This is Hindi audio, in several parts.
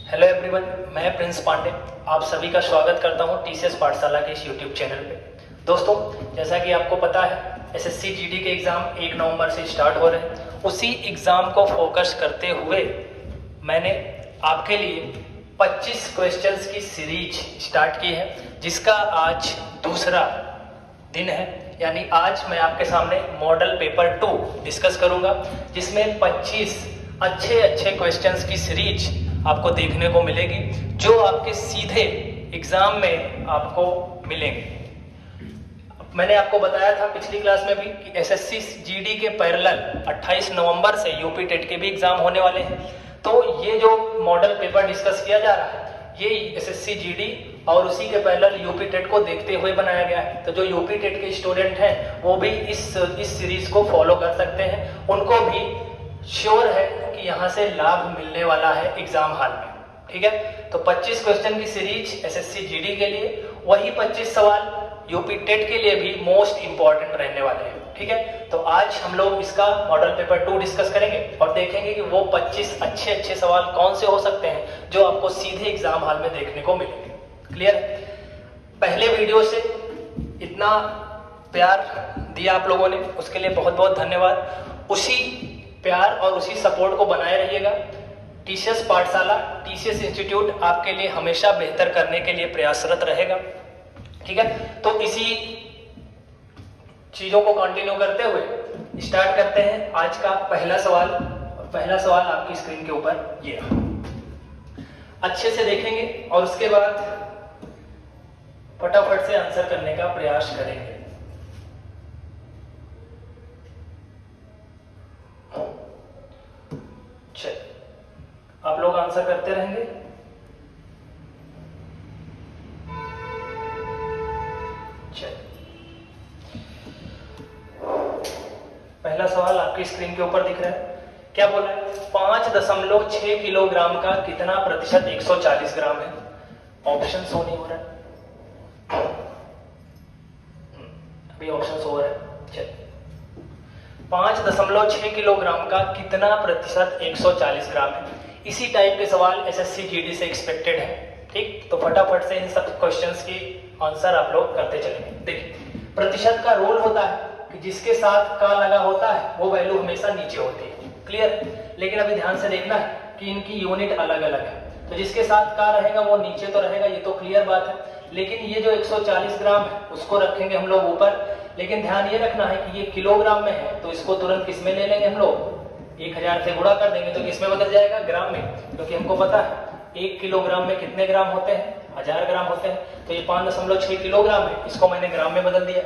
हेलो एवरीवन, मैं प्रिंस पांडे आप सभी का स्वागत करता हूं टीसीएस पाठशाला के इस यूट्यूब चैनल पे। दोस्तों, जैसा कि आपको पता है एसएससी जीडी के एग्ज़ाम 1 नवंबर से स्टार्ट हो रहे हैं। उसी एग्ज़ाम को फोकस करते हुए मैंने आपके लिए 25 क्वेश्चंस की सीरीज स्टार्ट की है, जिसका आज दूसरा दिन है। यानी आज मैं आपके सामने मॉडल पेपर 2 डिस्कस करूंगा, जिसमें 25 अच्छे क्वेश्चंस की सीरीज आपको देखने को मिलेगी, जो आपके सीधे एग्जाम में आपको मिलेंगे। मैंने आपको बताया था पिछली क्लास में भी कि एसएससी जीडी के पैरेलल 28 नवंबर से यूपी टेट के भी एग्जाम होने वाले हैं। तो ये जो मॉडल पेपर डिस्कस किया जा रहा है, ये एसएससी जीडी और उसी के पैरेलल यूपी टेट को देखते हुए बनाया गया है। तो जो यूपी टेट के स्टूडेंट हैं वो भी इस सीरीज को फॉलो कर सकते हैं। उनको भी श्योर है कि यहाँ से लाभ मिलने वाला है एग्जाम हॉल में। ठीक है, तो 25 क्वेश्चन की सीरीज एसएससी जीडी के लिए, वही 25 सवाल यूपी टेट के लिए भी मोस्ट इंपॉर्टेंट रहने वाले हैं। ठीक है, तो आज हम लोग इसका मॉडल पेपर 2 डिस्कस करेंगे और देखेंगे कि वो 25 अच्छे सवाल कौन से हो सकते हैं जो आपको सीधे एग्जाम हॉल में देखने को मिलेंगे। क्लियर? पहले वीडियो से इतना प्यार दिया आप लोगों ने, उसके लिए बहुत बहुत धन्यवाद। उसी प्यार और उसी सपोर्ट को बनाए रहिएगा। टीसीएस पाठशाला, टीसीएस इंस्टीट्यूट आपके लिए हमेशा बेहतर करने के लिए प्रयासरत रहेगा। ठीक है, तो इसी चीजों को कंटिन्यू करते हुए स्टार्ट करते हैं आज का पहला सवाल। पहला सवाल आपकी स्क्रीन के ऊपर ये अच्छे से देखेंगे और उसके बाद फटाफट से आंसर करने का प्रयास करेंगे। आप लोग आंसर करते रहेंगे। पहला सवाल आपकी स्क्रीन के ऊपर दिख रहा है। क्या बोला है? 5.6 किलोग्राम का कितना प्रतिशत 140 ग्राम है? ऑप्शन शो नहीं हो रहा है, अभी ऑप्शन शो हो रहा है। 5.6 किलोग्राम का कितना प्रतिशत 140 ग्राम है? इसी टाइप के सवाल एसएससी जीडी से एक्सपेक्टेड है। ठीक, तो फटाफट से इन सब क्वेश्चंस की आंसर आप लोग करते चलेंगे। देखिए, प्रतिशत का रोल होता है कि जिसके साथ का लगा होता है वो वैल्यू हमेशा नीचे होती है। क्लियर? लेकिन अभी ध्यान से देखना है कि इनकी यूनिट अलग अलग है। तो जिसके साथ का रहेगा वो नीचे तो रहेगा, ये तो क्लियर बात है। लेकिन ये जो 140 ग्राम है उसको रखेंगे हम लोग ऊपर। लेकिन ध्यान ये रखना है कि ये किलोग्राम में है, तो इसको तुरंत किस में ले लेंगे हम लोग? 1000 से गुणा कर देंगे तो किसमें बदल जाएगा? ग्राम में। क्योंकि हमको पता है 1 किलोग्राम में कितने ग्राम होते हैं? 1000 ग्राम होते हैं। तो ये 5.6 किलोग्राम है, इसको मैंने ग्राम में बदल दिया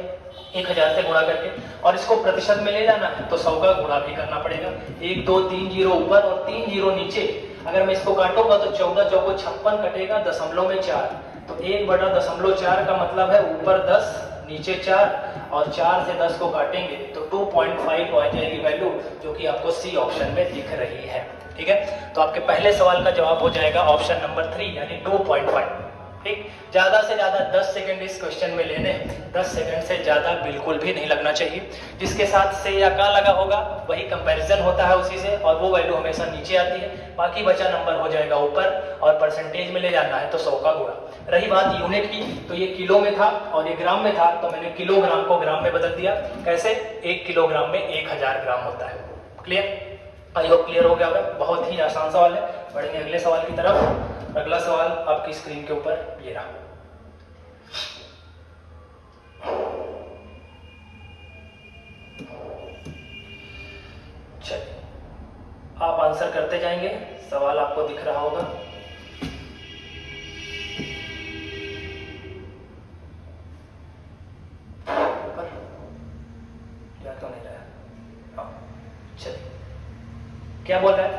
1000 से गुणा करके। और इसको प्रतिशत में ले जाना है तो 100 का गुणा भी करना पड़ेगा। 1 2 3 जीरो ऊपर और 3 जीरो नीचे। अगर मैं इसको काटूंगा तो 14 चौको 56 कटेगा दशमलव में 4। तो 1/0.4 का मतलब है ऊपर 10 नीचे 4, और 4 से 10 को काटेंगे तो 2.5 आ जाएगी वैल्यू, जो कि आपको सी ऑप्शन में दिख रही है। ठीक है, तो आपके पहले सवाल का जवाब हो जाएगा ऑप्शन नंबर 3 यानी 2.5। ठीक, ज्यादा से ज्यादा 10 सेकंड इस क्वेश्चन में लेने, 10 सेकंड से ज्यादा बिल्कुल भी नहीं लगना चाहिए। जिसके साथ से या का लगा होगा वही कंपैरिजन होता है उसी से, और वो वैल्यू हमेशा नीचे आती है। बाकी बचा नंबर हो जाएगा ऊपर, और परसेंटेज में ले जाना है तो 100 का गुणा। रही बात यूनिट की, तो ये किलो में था और ये ग्राम में था, तो मैंने किलोग्राम को ग्राम में बदल दिया। कैसे? 1 किलोग्राम में 1000 ग्राम होता है। क्लियर? आई होप क्लियर हो गया होगा। बहुत ही आसान सवाल है। बढ़ेंगे अगले सवाल की तरफ। अगला सवाल आपकी स्क्रीन के ऊपर ये रहा। चलिए, आप आंसर करते जाएंगे। सवाल आपको दिख रहा होगा। क्या बोल रहा है?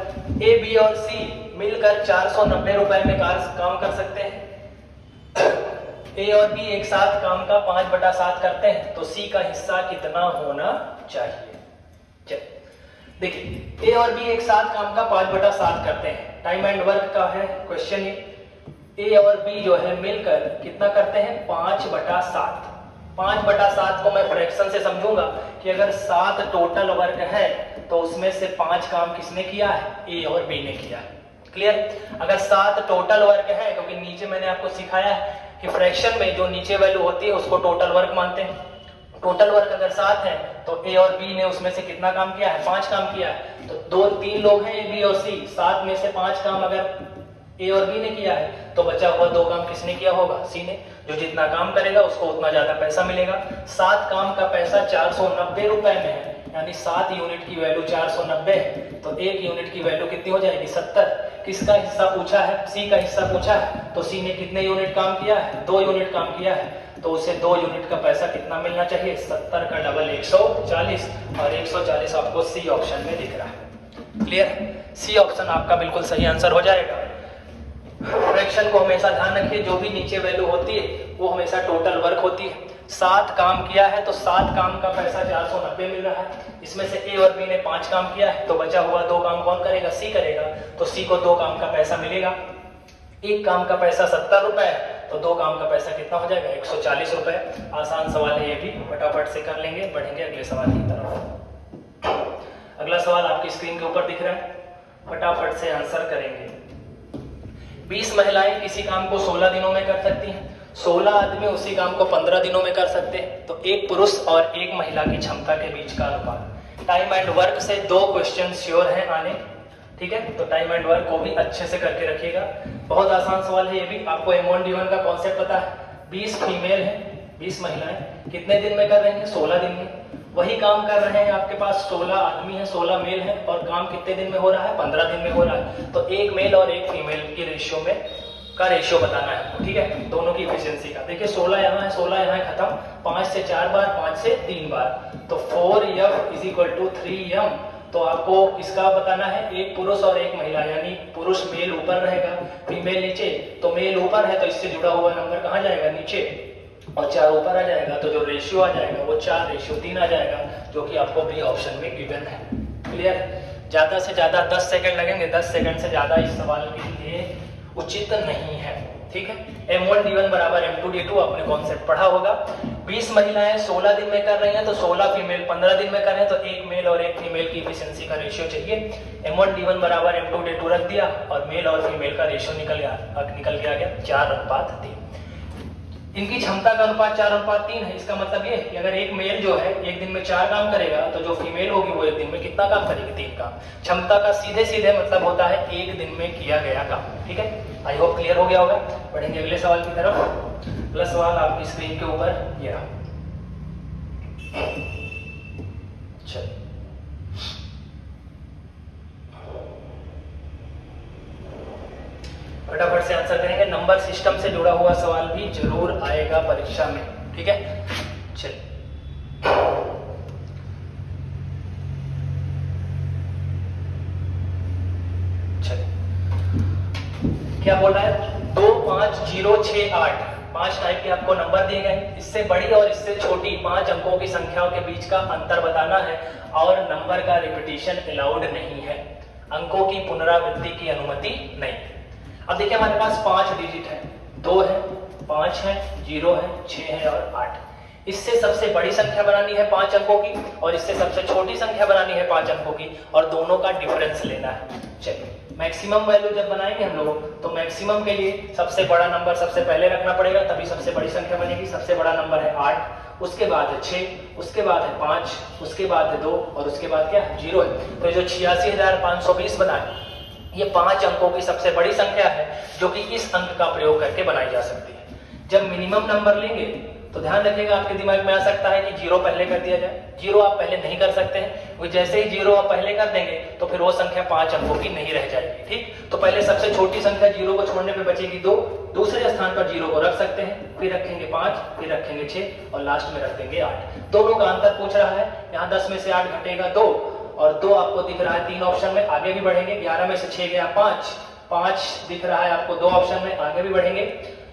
ए, बी और सी मिलकर 490 रुपए में काम कर सकते हैं। ए और बी एक साथ काम का 5/7 करते हैं, तो सी का हिस्सा कितना होना चाहिए? चलिए देखिए, ए और बी एक साथ काम का 5/7 करते हैं। टाइम एंड वर्क का है क्वेश्चन ये। ए और बी जो है मिलकर कितना करते हैं? 5/7। 5/7 को मैं फ्रैक्शन से समझूंगा कि अगर 7 टोटल वर्क है तो उसमें से 5 काम किसने किया है? ए और बी ने किया है। क्लियर। अगर 7 टोटल वर्ग है, क्योंकि नीचे मैंने आपको सिखाया है कि फ्रैक्शन में जो नीचे वैल्यू होती है उसको टोटल वर्ग मानते हैं। टोटल वर्ग अगर 7 है तो ए और बी ने उसमें से कितना काम किया है? 5 काम किया है। तो 3 लोग हैं, ए बी और सी, 7 में से 5 काम अगर ए और बी ने किया है तो बचा हुआ 2 काम किसने किया होगा? सी ने। जो जितना काम करेगा उसको उतना ज्यादा पैसा मिलेगा। 7 काम का पैसा 490 रुपए में है, यानी 7 यूनिट की वैल्यू 490 है, तो 1 यूनिट की वैल्यू कितनी हो जाएगी? 70। किसका हिस्सा पूछा है? सी का हिस्सा पूछा है, तो सी ने कितने यूनिट काम किया है? 2 यूनिट काम किया है, तो उसे 2 यूनिट का पैसा कितना मिलना चाहिए? 70 का डबल 140, और 140 आपको सी ऑप्शन में दिख रहा है। क्लियर? सी ऑप्शन आपका बिल्कुल सही आंसर हो जाएगा। फ्रैक्शन को हमेशा ध्यान रखिए, जो भी नीचे वैल्यू होती है वो हमेशा टोटल वर्क होती है। 7 काम किया है तो 7 काम का पैसा 490 मिल रहा है। इसमें से ए और बी ने 5 काम किया है, तो बचा हुआ 2 काम कौन करेगा? सी करेगा, तो सी को 2 काम का पैसा मिलेगा। 1 काम का पैसा 70 रुपए है, तो 2 काम का पैसा कितना हो जाएगा? 140 रुपए। आसान सवाल है ये भी, फटाफट से कर लेंगे। बढ़ेंगे अगले सवाल की तरफ। अगला सवाल आपकी स्क्रीन के ऊपर दिख रहा है, फटाफट से आंसर करेंगे। 20 महिलाएं किसी काम को 16 दिनों में कर सकती हैं, 16 आदमी उसी काम को 15 दिनों में कर सकते हैं, तो एक पुरुष और एक महिला की क्षमता के बीच का अनुपात। टाइम एंड वर्क से 2 क्वेश्चन श्योर हैं आने, ठीक है, तो टाइम एंड वर्क को भी अच्छे से करके रखिएगा। बहुत आसान सवाल है ये भी। आपको M1 D1 का कॉन्सेप्ट पता है। 20 फीमेल है, 20 महिलाएं कितने दिन में कर रही हैं? 16 दिन में। वही काम कर रहे हैं, आपके पास 16 आदमी हैं, 16 मेल हैं, और काम कितने दिन में हो रहा है? 15 दिन में हो रहा है। तो एक मेल और एक फीमेल की रेशियो में का रेशियो बताना है, ठीक है, दोनों की इफिशियंसी का। देखिए 16 यहाँ है, 16 यहाँ है, खत्म। 5 से 4 बार, 5 से 3 बार, तो 4F = 3M। तो आपको इसका बताना है, एक पुरुष और एक महिला, यानी पुरुष मेल ऊपर रहेगा, फीमेल नीचे। तो मेल ऊपर है तो इससे जुड़ा हुआ नंबर कहाँ जाएगा? नीचे, और 4 ऊपर आ जाएगा, तो जो रेशियो आ जाएगा वो 4:3 आ जाएगा, जो कि आपको बी ऑप्शन में गिवन है। क्लियर? ज्यादा से ज्यादा 10 सेकंड लगेंगे, 10 सेकंड से ज्यादा इस सवाल के लिए उचित नहीं है, ठीक है। M1 D1 बराबर M2 D2 आपने कॉन्सेप्ट पढ़ा होगा। 20 महिलाएं 16 दिन में कर रही हैं, तो 16 फीमेल 15 दिन में कर रहे हैं, तो एक मेल और एक फीमेल की इफिशियंसी का रेशियो चाहिए। M1 D1 बराबर M2 D2 रख दिया, और मेल और फीमेल का रेशियो निकल गया 4:3। इनकी क्षमता का अनुपात 4:3 है। इसका मतलब ये कि अगर एक मेल जो है एक दिन में 4 काम करेगा, तो जो फीमेल होगी वो एक दिन में कितना काम करेगी? 3 काम। क्षमता का सीधे सीधे मतलब होता है एक दिन में किया गया काम, ठीक है। आई होप क्लियर हो गया होगा। बढ़ेंगे अगले सवाल की तरफ। अगला सवाल आपकी स्क्रीन के ऊपर ये रहा। चलिए, फटाफट से आंसर करेंगे। नंबर सिस्टम से जुड़ा हुआ सवाल भी जरूर आएगा परीक्षा में, ठीक है। चलिए, क्या बोल रहा है? 2, 5, 0, 6, 8 5 टाइप के आपको नंबर दिए गए। इससे बड़ी और इससे छोटी 5 अंकों की संख्याओं के बीच का अंतर बताना है, और नंबर का रिपीटिशन अलाउड नहीं है। अंकों की पुनरावृत्ति की अनुमति नहीं। अब देखिए हमारे पास 5 डिजिट है, 2 है, 5 है, 0 है, 6 है और 8। इससे सबसे बड़ी संख्या बनानी है 5 अंकों की, और इससे सबसे छोटी संख्या बनानी है 5 अंकों की, और दोनों का डिफरेंस लेना है। चलिए, मैक्सिमम वैल्यू जब बनाएंगे हम लोग, तो मैक्सिमम के लिए सबसे बड़ा नंबर सबसे पहले रखना पड़ेगा, तभी सबसे बड़ी संख्या बनेगी। सबसे बड़ा नंबर है 8, उसके बाद है 6, उसके बाद है 5, उसके बाद है 2, और उसके बाद क्या है? 0 है। तो जो 86,520 बना है, ये 5 अंकों की सबसे बड़ी संख्या है, जो कि इस अंक का प्रयोग करके बनाई जा सकती है। जब मिनिमम नंबर लेंगे तो ध्यान रखिएगा, आपके दिमाग में आ सकता है कि 0 पहले कर दिया जाए। 0 आप पहले नहीं कर सकते हैं, वो जैसे ही 0 आप पहले कर देंगे तो फिर वो संख्या 5 अंकों की नहीं रह जाएगी, ठीक। तो पहले सबसे छोटी संख्या 0 को छोड़ने पे बचेगी 2, दूसरे स्थान पर 0 को रख सकते हैं, फिर रखेंगे 5, फिर रखेंगे 6, और लास्ट में रख देंगे 8। दोनों का अंतर पूछ रहा है। यहाँ 10 में से 8 घटेगा 2, और 2 आपको दिख रहा है 3 ऑप्शन में, आगे भी बढ़ेंगे। 11 में से 6 गया 5, 5 दिख रहा है आपको 2 ऑप्शन में, आगे भी बढ़ेंगे।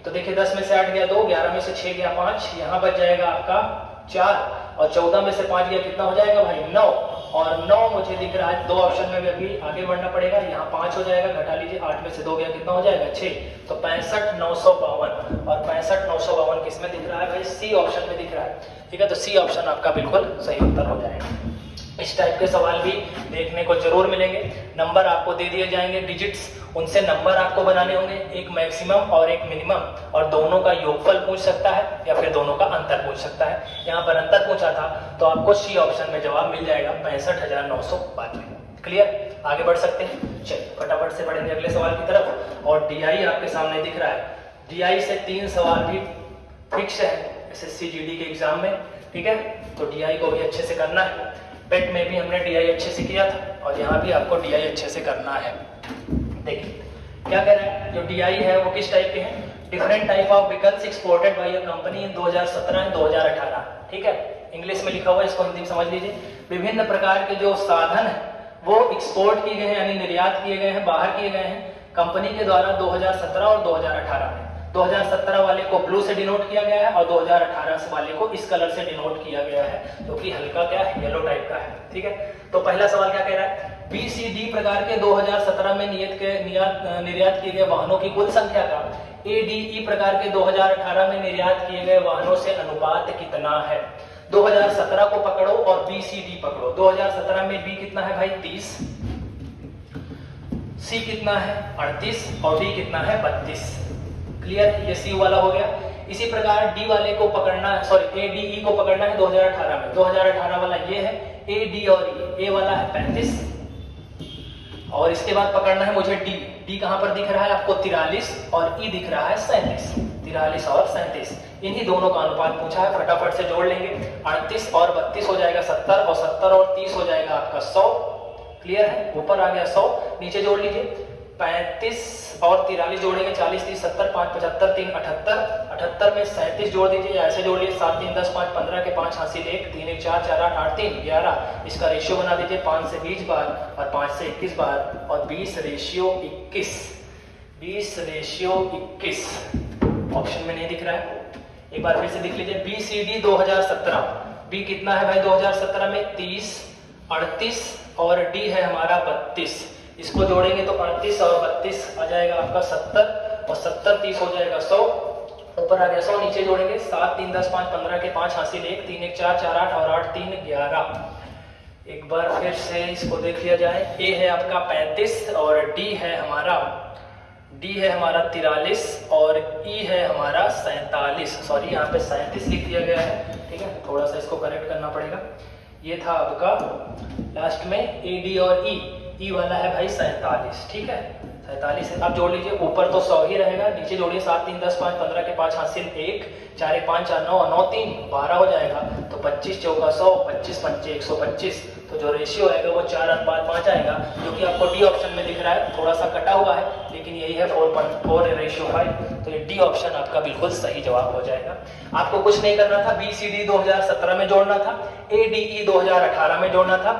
तो देखिए 10 में से 8 गया 2, 11 में से 6 गया 5, यहाँ बच जाएगा आपका 4, और 14 में से 5 गया कितना हो जाएगा भाई? 9, और 9 मुझे दिख रहा है 2 ऑप्शन में भी अभी आगे बढ़ना पड़ेगा। यहाँ 5 हो जाएगा, घटा लीजिए, 8 में से 2 गया कितना हो जाएगा? 6। तो 65,952, और 65,952 किसमें दिख रहा है भाई? सी ऑप्शन में दिख रहा है, ठीक है। तो सी ऑप्शन आपका बिल्कुल सही उत्तर हो जाएगा। इस टाइप के सवाल भी देखने को जरूर मिलेंगे। नंबर आपको दे दिए जाएंगे डिजिट्स, उनसे नंबर आपको बनाने होंगे, एक मैक्सिमम और एक मिनिमम, और दोनों का योगफल पूछ सकता है या फिर दोनों का अंतर पूछ सकता है। यहाँ पर अंतर पूछा था तो आपको सी ऑप्शन में जवाब मिल जाएगा 65,992। क्लियर, आगे बढ़ सकते हैं। चलिए फटाफट से बढ़ेंगे अगले सवाल की तरफ। और डीआई आपके सामने दिख रहा है, डीआई से 3 सवाल भी फिक्स है एसएससी जीडी के एग्जाम में, ठीक है। तो डीआई को भी अच्छे से करना है। पेट में भी हमने डीआई अच्छे से किया था और यहाँ भी आपको डीआई अच्छे से करना है। देखिए क्या कह रहा है, जो डीआई है वो किस टाइप के हैं, different type of vehicles exported by a company in 2017 and 2018, ठीक है। इंग्लिश में लिखा हुआ है, इसको हिंदी में समझ लीजिए। विभिन्न प्रकार के जो साधन है वो एक्सपोर्ट किए गए हैं, यानी निर्यात किए गए हैं, बाहर किए गए हैं कंपनी के द्वारा 2017 और 2018 में। 2017 वाले को ब्लू से डिनोट किया गया है और 2018 वाले को इस कलर से डिनोट किया गया है, जो कि हल्का क्या है, येलो टाइप का है, ठीक है। तो पहला सवाल क्या कह रहा है, बी सी डी प्रकार के 2017 में निर्यात किए गए वाहनों की कुल संख्या का ए डी ई प्रकार के 2018 में निर्यात किए गए वाहनों से अनुपात कितना है। 2017 को पकड़ो और बी सी डी पकड़ो। 2017 में बी कितना है भाई 30, सी कितना है 38 और डी कितना है 32। क्लियर, ये सी वाला हो गया। इसी प्रकार डी वाले को पकड़ना है, सॉरी ए डी ई को पकड़ना है 2018 में। 2018 वाला ये है, ए डी और ई, ए वाला है 35 और इसके बाद पकड़ना है मुझे डी। डी कहां पर दिख रहा है आपको 43 और ई दिख रहा है 37। 43 और 37 इन्हीं दोनों का अनुपात पूछा है, फटाफट से जोड़ लेंगे। 38 और 32 हो जाएगा 70 और 70 और 30 हो जाएगा आपका 100। क्लियर है, ऊपर आ गया 100, नीचे जोड़ लीजिए 35 और 43 जोड़ेंगे 40 30 70 5 75 3 78, 78 में 37 जोड़ दीजिए, ऐसे जोड़ लीजिए 7 3 10 5 15 के 5 हासिल 1 3 1 4 4 8 8 3 11। इसका रेशियो बना दीजिए 5 से 20 बार और 5 से 21 बार और 20 रेशियो 21। 20 रेशियो 21 ऑप्शन में नहीं दिख रहा है, एक बार फिर से देख लीजिए। बी सी डी 2017, बी कितना है भाई 2017 में 30 38 और डी है हमारा 32। इसको जोड़ेंगे तो 38 और 32 आ जाएगा आपका 70 और 70 30 हो जाएगा 100, ऊपर आ गया 100, नीचे जोड़ेंगे 7 3 10 5 15 के 5 हासिल 1 3 1 4 4 8 और 8 3 11। एक बार फिर से इसको देख लिया जाए, ए है आपका 35 और डी है हमारा 43 और ई है हमारा 47। सॉरी यहाँ पे 37 लिख दिया गया है, ठीक है, थोड़ा सा इसको करेक्ट करना पड़ेगा। ये था आपका लास्ट में ए डी और ई वाला है भाई 47, ठीक है 47 है। अब जोड़ लीजिए, ऊपर तो 100 ही रहेगा, नीचे जोड़िए 7 3 10 5 15 के 5 हासिल 1 4 1 5 4 9 9 3 12 हो जाएगा। तो 25 चौका 100 25 पंचे 125, तो जो रेशियो आएगा वो 4:5 आएगा, जो कि आपको डी ऑप्शन में दिख रहा है। थोड़ा सा कटा हुआ है लेकिन यही है 4:4:5, तो ये डी ऑप्शन आपका बिल्कुल सही जवाब हो जाएगा। आपको कुछ नहीं करना था, बी सी डी 2017 में जोड़ना था, ए डी ई 2018 में जोड़ना था,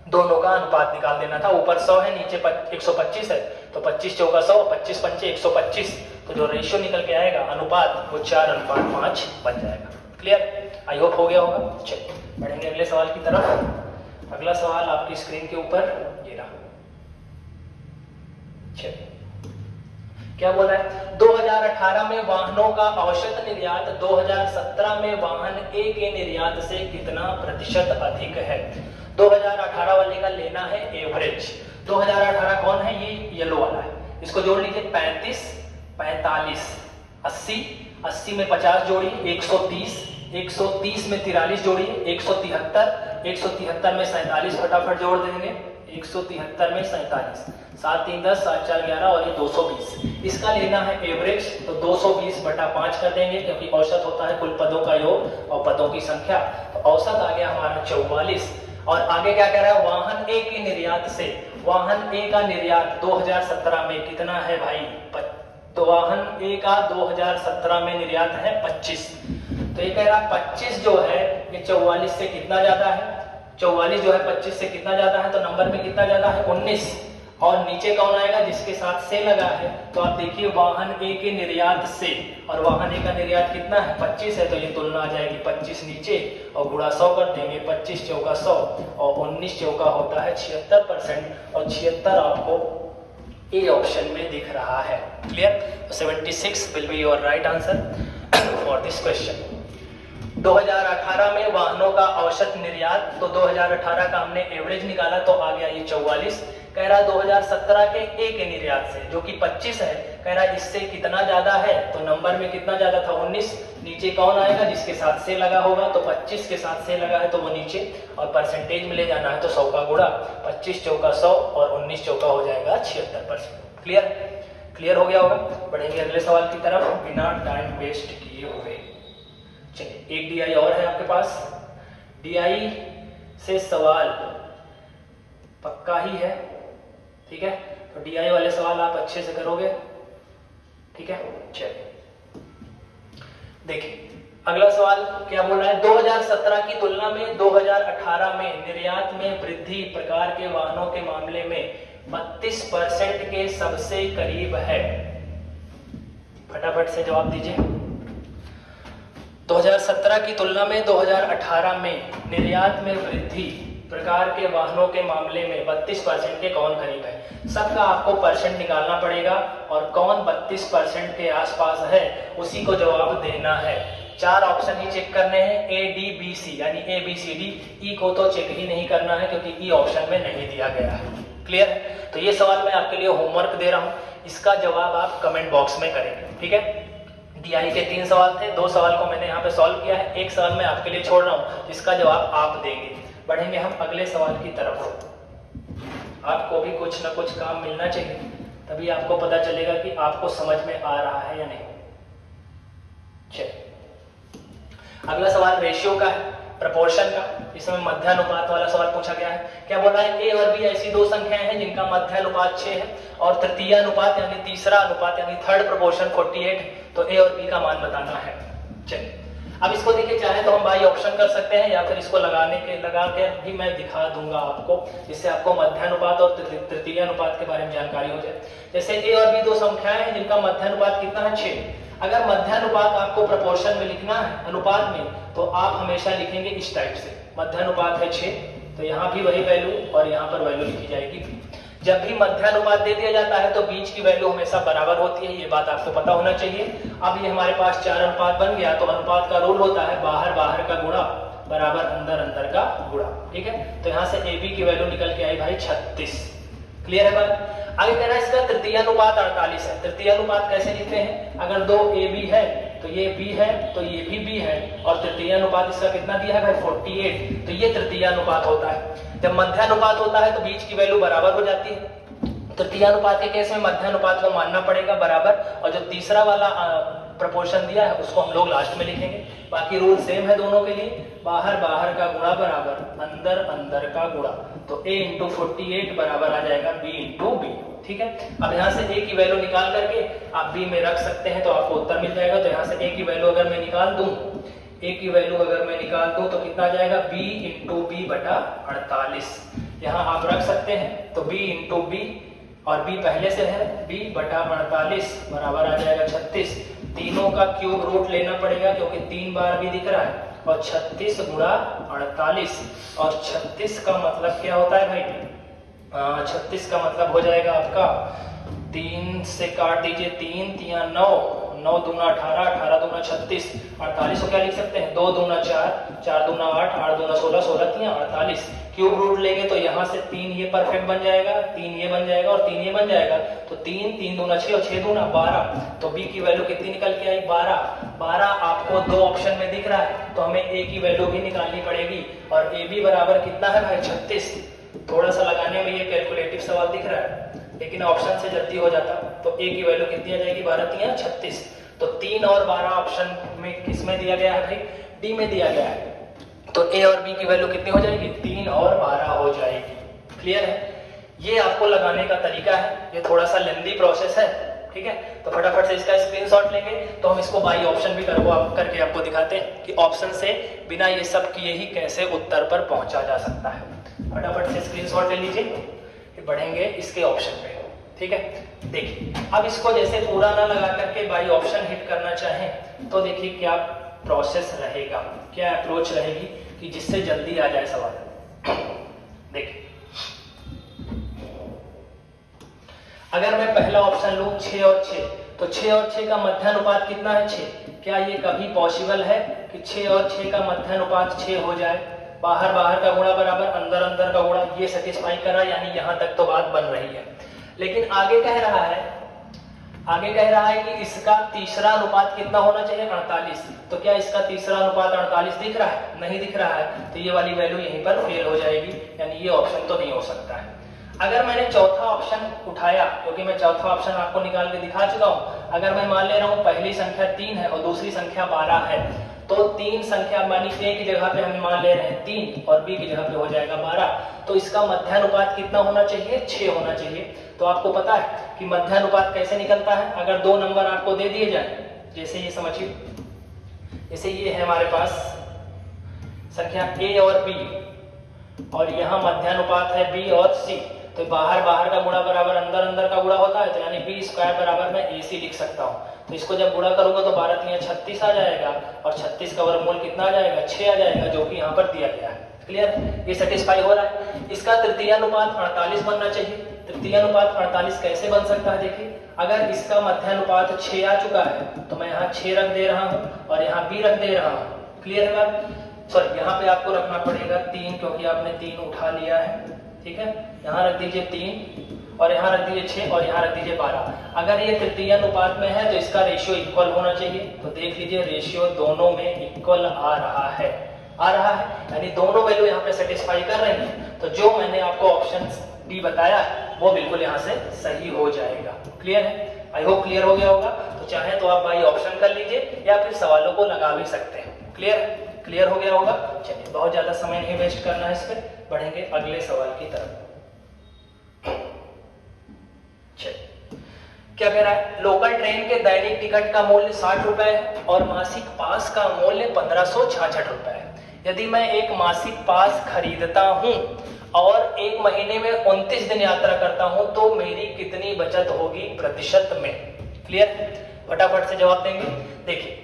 दोनों का अनुपात निकाल देना था। ऊपर 100 है, नीचे 125 है, तो 25 चौका 100 25 पंचे 125, तो जो रेशियो निकल के आएगा अनुपात वो 4:5 बन जाएगा। क्लियर, आई होप हो गया होगा। चलिए बढ़ेंगे अगले सवाल की तरफ। अगला सवाल आपकी स्क्रीन के ऊपर ये रहा। चलिए क्या बोला है, 2018 में वाहनों का औसत निर्यात 2017 में वाहन ए के निर्यात से कितना प्रतिशत अधिक है। 2018 वाले का लेना है एवरेज। 2018 कौन है, ये येलो वाला है, इसको जोड़ लीजिए 35 45 80, 80 में 50 जोड़िए 130, 130 में 43 जोड़िए 173, 173 में 47 फटाफट जोड़ देंगे, 173 में 47, 7 3 10 7 4 11 और ये 220। इसका लेना है एवरेज, तो 220/5 कर देंगे, क्योंकि औसत होता है कुल पदों का योग और पदों की संख्या। तो औसत आ गया हमारा 44। और आगे क्या कह रहा है, वाहन ए के निर्यात से, वाहन ए का निर्यात 2017 में कितना है भाई, तो वाहन ए का 2017 में निर्यात है 25। तो ये कह रहा है 25 जो है ये 44 से कितना ज्यादा है, 44 जो है 25 से कितना ज्यादा है, तो नंबर में कितना ज्यादा है 19। और नीचे कौन आएगा, जिसके साथ से लगा है, तो आप देखिए वाहन ए के निर्यात से, और वाहन ए का निर्यात कितना है 25 है, तो ये तुलना आ जाएगी 25 नीचे और गुणा 100 कर देंगे, 25 चौका 100 और 19 चौका होता है 76%, और 76 आपको ए ऑप्शन में दिख रहा है। Clear, 76 will be your right answer for this question. 2018 में वाहनों का औसत निर्यात, तो 2018 का हमने एवरेज निकाला तो आ गया ये 44। कह रहा है 2017 के ए के निर्यात से जो कि 25 है, कह रहा है इससे कितना ज्यादा है, तो नंबर में कितना ज्यादा था 19, नीचे कौन आएगा जिसके साथ से लगा होगा, तो 25 के साथ से लगा है तो वो नीचे, और परसेंटेज में ले जाना है तो 100 का गुणा, 25 चौका 100 और 19 चौका हो जाएगा 76%। क्लियर, क्लियर हो गया होगा। बढ़ेंगे अगले सवाल की तरफ बिना टाइम वेस्ट किए हुए। चलिए एक डीआई और है आपके पास, डीआई से सवाल पक्का ही है, ठीक है, तो डीआई वाले सवाल आप अच्छे से करोगे, ठीक है। चलिए देखिए अगला सवाल क्या बोल रहा है, 2017 की तुलना में 2018 में निर्यात में वृद्धि प्रकार के वाहनों के मामले में 32% के सबसे करीब है। फटाफट से जवाब दीजिए। 2017 की तुलना में 2018 में निर्यात में वृद्धि प्रकार के वाहनों के मामले में 32% के कौन करीब है। सबका आपको परसेंट निकालना पड़ेगा और कौन 32% के आसपास है उसी को जवाब देना है। 4 ऑप्शन ही चेक करने हैं, ए डी बी सी, यानी ए बी सी डी। ई को तो चेक ही नहीं करना है क्योंकि ई ऑप्शन में नहीं दिया गया है। क्लियर है, तो ये सवाल मैं आपके लिए होमवर्क दे रहा हूं, इसका जवाब आप कमेंट बॉक्स में करेंगे, ठीक है। डीआई के 3 सवाल थे, 2 सवाल को मैंने यहाँ पे सॉल्व किया है, 1 सवाल मैं आपके लिए छोड़ रहा हूँ जिसका जवाब आप देंगे। बढ़ेंगे हम अगले सवाल की तरफ। आपको भी कुछ ना कुछ काम मिलना चाहिए, तभी आपको पता चलेगा कि आपको समझ में आ रहा है या नहीं। चलिए अगला सवाल रेशियो का है, प्रपोर्शन का, इसमें मध्यानुपात वाला सवाल पूछा गया है। क्या बोला है, ए और बी ऐसी 2 संख्याएं हैं जिनका मध्यानुपात 6 है और तृतीय अनुपात यानी तीसरा अनुपात यानी थर्ड प्रोपोर्शन 48, तो ए और बी का मान बताना है। चलिए अब इसको देखिए, चाहे तो हम बाई ऑप्शन कर सकते हैं या फिर इसको लगा के भी मैं दिखा दूंगा आपको, जिससे आपको मध्यानुपात और तृतीय अनुपात के बारे में जानकारी हो जाए। जैसे ए और बी 2 संख्याएं हैं जिनका मध्यानुपात कितना है 6। अगर मध्यानुपात आपको प्रपोर्शन में लिखना है, अनुपात में, तो आप हमेशा लिखेंगे इस टाइप से, मध्यानुपात है 6, तो यहाँ भी वही वैल्यू और यहाँ पर वैल्यू लिखी जाएगी। जब भी मध्यानुपात दे दिया जाता है तो बीच की वैल्यू हमेशा बराबर होती है, ये बात आपको पता होना चाहिए। अब ये हमारे पास 4 अनुपात बन गया, तो अनुपात का रूल होता है बाहर बाहर का गुणा बराबर अंदर अंदर का गुणा, ठीक है। तो यहाँ से ए बी की वैल्यू निकल के आई भाई 36। क्लियर है बात। आगे कह रहा है इसका तृतीय अनुपात 48 है। तृतीय अनुपात कैसे लिखते हैं, अगर 2 ए बी है तो ये बी है तो ये भी बी है, और तृतीय अनुपात इसका कितना दिया है भाई 48, तो ये तृतीय अनुपात होता है। जब मध्यानुपात होता है तो बीच की वैल्यू बराबर हो जाती है। तृतीय अनुपात के केस में मध्यानुपात को मानना पड़ेगा बराबर, और जो तीसरा वाला प्रपोर्शन दिया है उसको हम लोग लास्ट में लिखेंगे। बाकी रूल सेम है दोनों के लिए, बाहर बाहर का गुणा बराबर अंदर अंदर का गुणा, तो a इंटू 48 बराबर आ जाएगा b इंटू बी, ठीक है। अब यहाँ से a की वैल्यू निकाल करके आप b में रख सकते हैं तो आपको उत्तर मिल जाएगा। तो यहाँ से a की वैल्यू अगर मैं निकाल दूं, a की वैल्यू अगर मैं निकाल दूं तो कितना आ जाएगा, b इंटू बी बटा 48। यहाँ आप रख सकते हैं तो b इंटू बी, और b पहले से है, b बटा 48 बराबर आ जाएगा 36। तीनों का क्यूब रूट लेना पड़ेगा क्योंकि 3 बार भी दिख रहा है, और 36 गुणा 48, और 36 का मतलब क्या होता है भाई, 36 का मतलब हो जाएगा आपका, 3 से काट दीजिए, 3 तिया 9, 9 दूना 18, 18 दूना 36, 48 को क्या लिख सकते हैं, 2 दूना 4, 4 दूना 8, 8 दूना 16, 16 तिया 48। क्यूब रूट लेंगे तो यहाँ से 3 ये परफेक्ट बन जाएगा, 3 ये बन जाएगा और 3 ये बन जाएगा, तो 3 3 दूना 6 और 6 दूना 12, तो b की वैल्यू कितनी निकल के आई 12। 12 आपको 2 ऑप्शन में दिख रहा है तो हमें a की वैल्यू भी निकालनी पड़ेगी, और a b बराबर कितना है भाई 36। थोड़ा सा लगाने में ये कैलकुलेटिव सवाल दिख रहा है लेकिन ऑप्शन से जल्दी हो जाता, तो a की वैल्यू कितनी आ जाएगी 12 तिया 36। तो 3 और 12 ऑप्शन में किस में दिया गया है भाई, डी में दिया गया है, तो a और b की वैल्यू कितनी हो जाएगी, 3 और 12 हो जाएगी। क्लियर है, ये आपको लगाने का तरीका है, ये थोड़ा सा लेंदी प्रोसेस है, ठीक है। तो फटाफट से इसका स्क्रीनशॉट लेंगे तो हम इसको बाई ऑप्शन भी करके आपको दिखाते हैं कि ऑप्शन से बिना ये सब किए ही कैसे उत्तर पर पहुंचा जा सकता है। फटाफट से स्क्रीनशॉट ले लीजिए, फिर बढ़ेंगे इसके ऑप्शन पे, ठीक है। देखिए अब इसको जैसे पूरा ना लगा करके बाई ऑप्शन हिट करना चाहें तो देखिए क्या प्रोसेस रहेगा, क्या अप्रोच रहेगी कि जिससे जल्दी आ जाए सवाल। देखिए अगर मैं पहला ऑप्शन लूँ 6 और 6, तो 6 और 6 का मध्यानुपात कितना है? 6। क्या ये कभी पॉसिबल है कि 6 और 6 का मध्यानुपात 6 हो जाए? बाहर बाहर का गुणा बराबर अंदर अंदर का गुणा, ये सेटिस्फाई करा, यानी यहाँ तक तो बात बन रही है। लेकिन आगे कह रहा है कि इसका तीसरा अनुपात कितना होना चाहिए? 48। तो क्या इसका तीसरा अनुपात 48 दिख रहा है? नहीं दिख रहा है, तो ये वाली वैल्यू यहीं पर फेल हो जाएगी, यानी ये ऑप्शन तो नहीं हो सकता है। अगर मैंने चौथा ऑप्शन उठाया, क्योंकि मैं चौथा ऑप्शन आपको निकाल के दिखा चुका हूं, अगर मैं मान ले रहा हूं पहली संख्या 3 है और दूसरी संख्या 12 है, तो 3 संख्या मानी A की जगह पे हम मान ले रहे हैं 3 और B की जगह पे हो जाएगा 12, तो इसका मध्यानुपात कितना होना चाहिए? 6 होना चाहिए। तो आपको पता है कि मध्यानुपात कैसे निकलता है? अगर दो नंबर आपको दे दिए जाए, जैसे ये समझिए, जैसे ये है हमारे पास संख्या A और B, और यहाँ मध्यानुपात है B और C, तो बाहर बाहर का गुणा बराबर अंदर अंदर का गुणा होता है, तो यानी B स्क्वायर बराबर मैं AC लिख सकता हूँ। तो इसको जब गुणा करूंगा तो 12 3 36 आ जाएगा, और 36 का वर्गमूल कितना आ जाएगा? 6 आ जाएगा, जो कि यहाँ पर दिया गया है। क्लियर? ये सेटिस्फाई हो रहा है। इसका तृतीयानुपात 48 बनना चाहिए। तृतीयानुपात 48 कैसे बन सकता है? देखिए, अगर इसका मध्यानुपात 6 आ चुका है, तो मैं यहाँ 6 रख दे रहा हूँ और यहाँ B रख दे रहा हूँ। क्लियर है बात? सॉरी, यहाँ पे आपको रखना पड़ेगा 3, क्योंकि आपने 3 उठा लिया है। ठीक है, यहाँ रख दीजिए 3 और यहाँ रख दीजिए 6 और यहाँ रख दीजिए 12। अगर ये तृतीय अनुपात में है तो इसका रेशियो इक्वल होना चाहिए। तो देख लीजिए, रेशियो दोनों में इक्वल आ रहा है, यानी दोनों वैल्यू यहाँ पे सेटिस्फाई कर रही हैं। तो जो मैंने आपको ऑप्शन डी बताया वो बिल्कुल यहाँ से सही हो जाएगा। क्लियर है? आई होप क्लियर हो गया होगा। तो चाहे तो आप बाई ऑप्शन कर लीजिए या फिर सवालों को लगा भी सकते हैं। क्लियर हो गया होगा। चलिए, बहुत ज्यादा समय नहीं वेस्ट करना है इस पर, बढ़ेंगे अगले सवाल की तरफ। चलिए, क्या कह रहा है? लोकल ट्रेन के दैनिक टिकट का मूल्य 60 रुपए है और मासिक पास का मूल्य 1566 रुपए है। यदि मैं एक मासिक पास खरीदता हूं और एक महीने में 29 दिन यात्रा करता हूं, तो मेरी कितनी बचत होगी प्रतिशत में? क्लियर? फटाफट से जवाब देंगे। देखिए,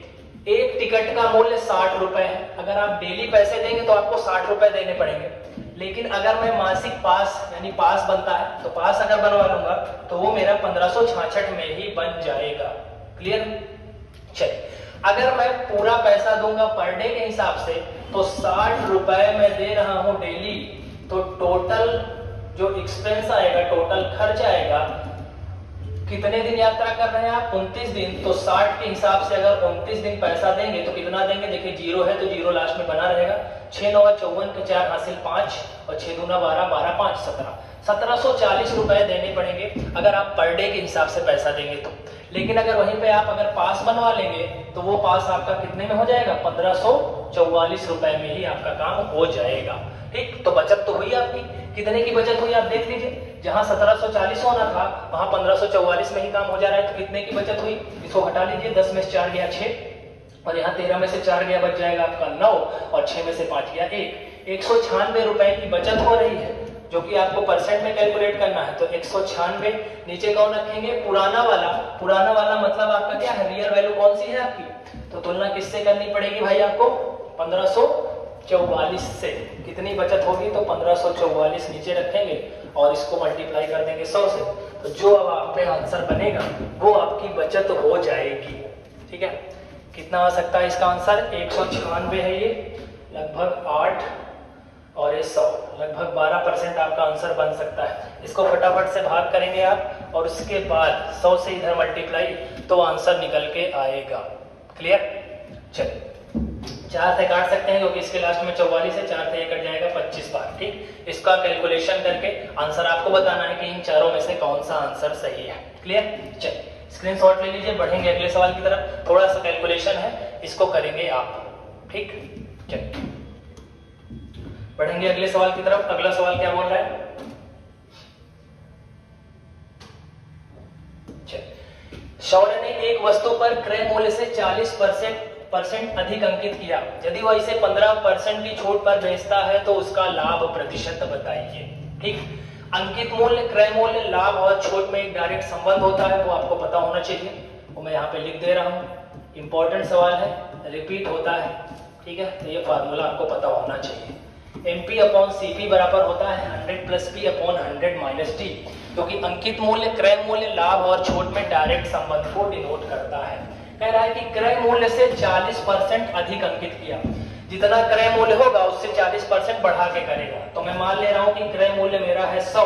एक टिकट का मूल्य 60 रुपए है। अगर आप डेली पैसे देंगे तो आपको 60 रुपए देने पड़ेंगे, लेकिन अगर मैं मासिक पास यानी पास बनता है, तो पास अगर बनवा लूंगा तो वो मेरा 1566 में ही बन जाएगा। क्लियर? चलिए, अगर मैं पूरा पैसा दूंगा पर डे के हिसाब से, तो 60 रुपए मैं दे रहा हूं डेली, तो टोटल जो एक्सपेंस आएगा, टोटल खर्च आएगा, कितने दिन यात्रा कर रहे हैं आप? 29 दिन। तो 60 के हिसाब से अगर 29 दिन पैसा देंगे तो कितना देंगे? देखिए, 0 है तो 0 लास्ट में बना रहेगा। 6 9 54 के 4 हासिल 5 और 6 दूना 12 12 5 17 1740 रुपए देने पड़ेंगे अगर आप पर डे के हिसाब से पैसा देंगे तो। लेकिन अगर वहीं पे आप अगर पास बनवा लेंगे तो वो पास आपका कितने में हो जाएगा? 1544 रुपए में ही आपका काम हो जाएगा। ठीक, तो बचत तो हुई आपकी। कितने की बचत हुई आप देख लीजिए, जहां 1740 होना था वहां 1544 में ही काम हो जा रहा है। तो कितने की बचत हुई? इसको हटा लीजिए, 10 में से 4 गया 6 और यहाँ 13 में से 4 गया, बच जाएगा आपका 9 और 6 में से 5 गया 1। 196 रुपए की बचत हो रही है, जो कि आपको परसेंट में कैलकुलेट करना है। तो 196 नीचे कौन रखेंगे? पुराना वाला मतलब आपका क्या है? रियल वैल्यू कौन सी है आपकी? तो तुलना किससे करनी पड़ेगी भाई आपको? 1544 से। कितनी बचत होगी? तो 1544 नीचे रखेंगे और इसको मल्टीप्लाई कर देंगे 100 से। तो जो अब आप पे आंसर बनेगा वो आपकी बचत हो जाएगी। ठीक है, कितना आ सकता है इसका आंसर? 196 है ये, लगभग 8 और ये 100, लगभग 12% आपका आंसर बन सकता है। इसको फटाफट से भाग करेंगे आप और उसके बाद 100 से इधर मल्टीप्लाई, तो आंसर निकल के आएगा। क्लियर? चलिए, 4 से काट सकते हैं क्योंकि इसके लास्ट में 44 है, 4 से ये कट जाएगा 25 बार। ठीक, इसका कैलकुलेशन करके आंसर आपको बताना है कि इन चारों में से कौन सा आंसर सही है। क्लियर? चलिए, स्क्रीनशॉट ले लीजिए, बढ़ेंगे अगले सवाल की तरफ। थोड़ा सा कैलकुलेशन है, इसको करेंगे आप। ठीक, चलिए बढ़ेंगे अगले सवाल की तरफ। अगला सवाल क्या बोल रहा है? शौर्य ने एक वस्तु पर क्रय मूल्य से 40% अधिक अंकित किया। यदि वह इसे 15% की छूट पर बेचता है तो उसका लाभ प्रतिशत बताइए। ठीक, अंकित मूल्य, क्रय मूल्य, लाभ और छूट में एक डायरेक्ट संबंध होता है, वो आपको पता होना चाहिए। वो मैं यहाँ पे लिख दे रहा हूँ। इंपॉर्टेंट सवाल है, रिपीट होता है। ठीक है, तो ये फार्मूला आपको पता होना चाहिए। MP/CP बराबर होता है 100 + P/100 - T। क्योंकि अंकित मूल्य क्रय मूल्य लाभ और छूट में डायरेक्ट संबंध को डिनोट करता है। कह रहा है कि क्रय मूल्य से 40% अधिक अंकित किया, जितना क्रय मूल्य होगा उससे 40% बढ़ा के करेगा। तो मैं मान ले रहा हूं कि क्रय मूल्य मेरा है 100,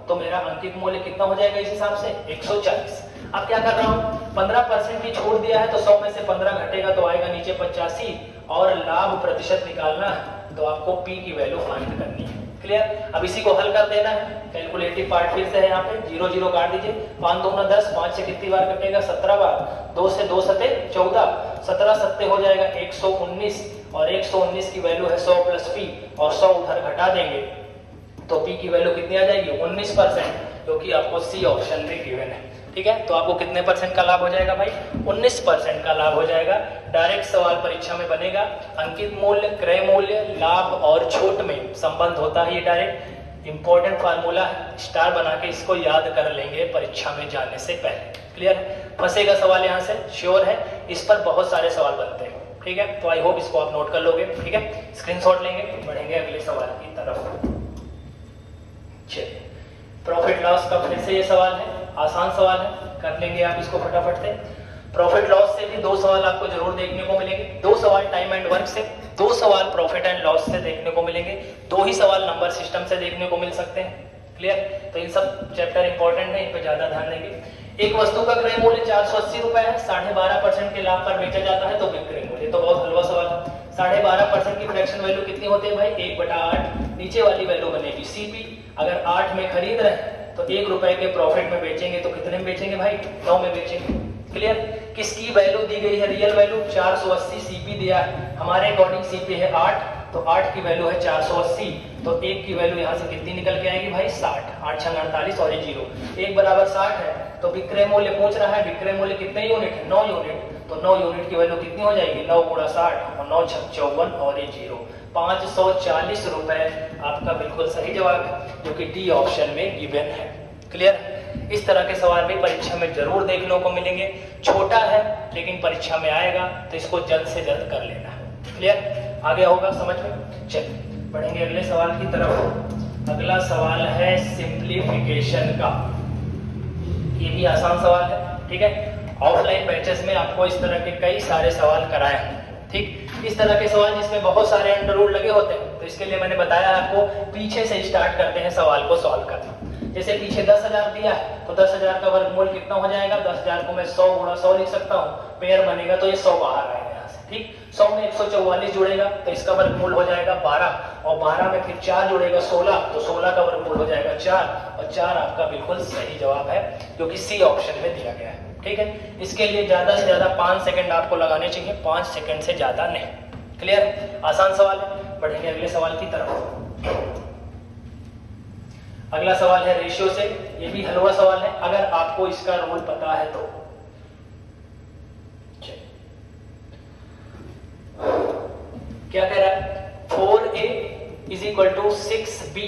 तो मेरा अंकित मूल्य कितना हो जाएगा इस हिसाब से 140। अब क्या कर रहा हूं, 15% की छूट दिया है तो 100 में से 15 घटेगा तो आएगा नीचे 85, और लाभ प्रतिशत निकालना है तो आपको P की वैल्यू फाइंड करनी है। क्लियर? अब इसी को हल कर देना है। कैलकुलेटिव पार्ट फिर से है, यहाँ पे 0 0 काट दीजिए, 5 2 10, 5 से कितनी बार कटेगा 17 बार, 2 से 2 सते 14, 17 सत्ते हो जाएगा 119, और 119 की वैल्यू है 100 प्लस P, और 100 उधर घटा देंगे तो P की वैल्यू कितनी आ जाएगी 19%, जो कि आपको सी ऑप्शन में गिवन है। ठीक है, तो आपको कितने परसेंट का लाभ हो जाएगा भाई, 19% का लाभ हो जाएगा। डायरेक्ट सवाल परीक्षा में बनेगा, अंकित मूल्य क्रय मूल्य लाभ और छूट में संबंध होता है, ये डायरेक्ट इंपॉर्टेंट फार्मूला है, स्टार बना के इसको याद कर लेंगे परीक्षा में जाने से पहले। क्लियर? फंसेगा सवाल यहाँ से श्योर है, इस पर बहुत सारे सवाल बनते हैं। ठीक है, तो आई होप इसको आप नोट कर लोगे। ठीक है, स्क्रीनशॉट लेंगे, बढ़ेंगे अगले सवाल की तरफ। चलिए, प्रॉफिट लॉस का फिर से ये सवाल है, आसान सवाल है, कर लेंगे आप इसको फटाफट से। प्रॉफिट लॉस से भी 2 सवाल आपको जरूर देखने को मिलेंगे, 2 सवाल टाइम एंड वर्क से, 2 सवाल प्रॉफिट एंड लॉस से देखने को मिलेंगे, 2 ही सवाल नंबर सिस्टम से देखने को मिल सकते हैं। क्लियर? तो इन सब चैप्टर इंपॉर्टेंट है, इन पे ज्यादा ध्यान देंगे। एक वस्तु का क्रय मूल्य 480 रुपए है, 12.5% के लाभ पर बेचा जाता है तो विक्रय मूल्य, तो बहुत हलवा सवाल है। 12.5% की फ्रैक्शन वैल्यू कितनी होती है भाई, 1/8, नीचे वाली वैल्यू बनेगी CP। अगर 8 में खरीद रहे हैं तो 1 रुपए के प्रॉफिट में बेचेंगे तो कितने में बेचेंगे भाई, 9 में बेचेंगे। क्लियर? किसकी वैल्यू दी गई है, रियल वैल्यू 480 CP दिया है, हमारे अकॉर्डिंग CP है 8, तो 8 की वैल्यू है 480, तो 1 की वैल्यू यहाँ से कितनी निकल के आएगी भाई 60, 8 6 48 और ये 0, 1 बराबर 60 है। तो विक्रय मूल्य पूछ रहा है, विक्रय मूल्य कितने यूनिट है, 9 यूनिट, तो 9 यूनिट की वैल्यू कितनी हो जाएगी, 9 गुणा 60 और 9 6 54 और ये 0, 540 रुपए आपका बिल्कुल सही जवाब है, जो कि डी ऑप्शन में गिवन है। क्लियर? इस तरह के सवाल भी परीक्षा में जरूर देखने को मिलेंगे, छोटा है लेकिन परीक्षा में आएगा तो इसको जल्द से जल्द कर लेना है। क्लियर? आ गया होगा समझ में? चलिए बढ़ेंगे अगले सवाल की तरफ। अगला सवाल है सिंप्लीफिकेशन का, ये भी आसान सवाल है। ठीक है, ऑफलाइन बैचेस में आपको इस तरह के कई सारे सवाल कराए हैं। ठीक, इस तरह के सवाल जिसमें बहुत सारे अंडर रूट लगे होते हैं, तो इसके लिए मैंने बताया आपको पीछे से स्टार्ट करते हैं सवाल को सॉल्व करना। जैसे पीछे 10,000 दिया है तो 10,000 का वर्गमूल कितना हो जाएगा, 10,000 को मैं 100 गुणा 100 लिख सकता हूँ, पेयर बनेगा तो ये 100 बाहर आएगा यहाँ से। ठीक, 100 में 144 जुड़ेगा तो इसका वर्गमूल हो जाएगा 12, और 12 में फिर 4 जुड़ेगा 16, तो 16 का वर्गमूल हो जाएगा 4, और 4 आपका बिल्कुल सही जवाब है, जो कि सी ऑप्शन में दिया गया है। ठीक है, इसके लिए ज्यादा से ज्यादा 5 सेकंड आपको लगाने चाहिए, 5 सेकंड से ज्यादा नहीं। क्लियर? आसान सवाल है, बढ़ेंगे अगले सवाल की तरफ। अगला सवाल है रेशियो से, ये भी हलवा सवाल है अगर आपको इसका रूल पता है तो। क्या कह रहा है, 4A is equal to 6B,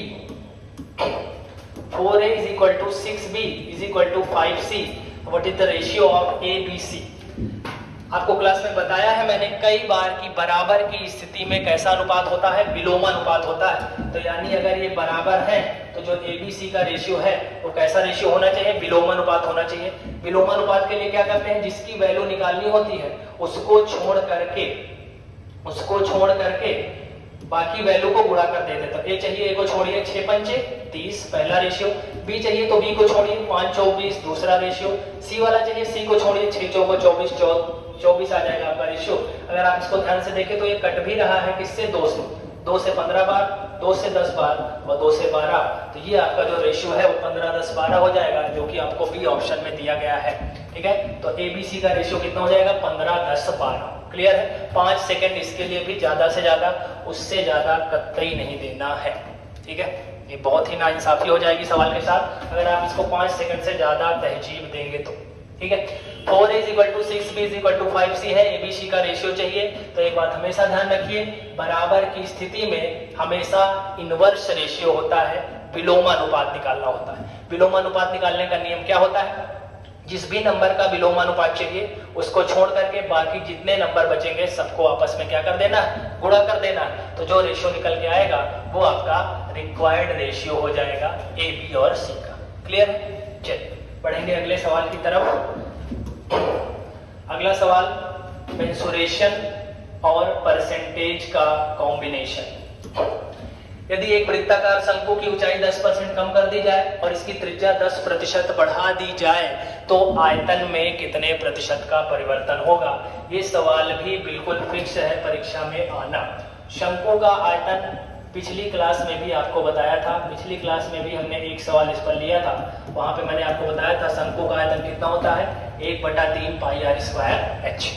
4A is equal to 6B is equal to 5C, what is the ratio of ABC। आपको क्लास में बताया है मैंने कई बार कि बराबर की स्थिति में कैसा अनुपात होता है, विलोमानुपात होता है। तो यानी अगर ये बराबर है तो जो ABC का रेशियो है वो कैसा रेशियो होना चाहिए, विलोमानुपात होना चाहिए। विलोमानुपात के लिए क्या करते हैं, जिसकी वैल्यू निकालनी होती है उसको छोड़ करके बाकी वैल्यू को गुणा कर देते। तो ए चाहिए, ए को छोड़िए 6 पंचे 30 पहला रेशियो, बी चाहिए तो बी को छोड़िए 5 24 दूसरा रेशियो, सी वाला चाहिए सी को छोड़िए 6 चौको 24 आ जाएगा आपका रेशियो। अगर आप इसको ध्यान से देखें तो ये कट भी रहा है किससे, 2 से 15 बार, 2 से 10 बार और 2 से 12, तो ये आपका जो रेशियो है वो 15 10 12 हो जाएगा, जो कि आपको बी ऑप्शन में दिया गया है। ठीक है, तो ABC का रेशियो कितना हो जाएगा, 15 10 12। क्लियर है? 5 सेकंड इसके लिए भी ज्यादा से ज्यादा, उससे ज्यादा कतई नहीं देना है। ठीक है, ये बहुत ही नाइंसाफी हो जाएगी सवाल के साथ अगर आप इसको 5 सेकंड से ज्यादा तहजीब देंगे तो। ठीक है, 4A is equal to 6B is equal to 5C है, ABC का रेशियो चाहिए। तो एक बात हमेशा ध्यान रखिए, बराबर की स्थिति में हमेशा इनवर्स रेशियो होता है, विलोमानुपात निकालना होता है। विलोमानुपात निकालने का नियम क्या होता है, जिस भी नंबर का विलोमानुपात चाहिए उसको छोड़ करके बाकी जितने नंबर बचेंगे सबको आपस में क्या कर देना, गुणा कर देना। तो जो रेशियो निकल के आएगा वो आपका रिक्वायर्ड रेशियो हो जाएगा A, B और C का। क्लियर है? चलिए बढ़ेंगे अगले सवाल की तरफ। अगला सवाल मेंसुरेशन और परसेंटेज का कॉम्बिनेशन। यदि एक वृत्ताकार शंकु की ऊंचाई 10% कम कर दी जाए और इसकी त्रिज्या 10% बढ़ा दी जाए तो आयतन में कितने प्रतिशत का परिवर्तन होगा? ये सवाल भी बिल्कुल फिक्स है परीक्षा में आना। शंकु का आयतन पिछली क्लास में भी आपको बताया था, पिछली क्लास में भी हमने एक सवाल इस पर लिया था। वहां पे मैंने आपको बताया था शंकु का आयतन कितना होता है, 1/3 पाई आर स्क्वायर एच।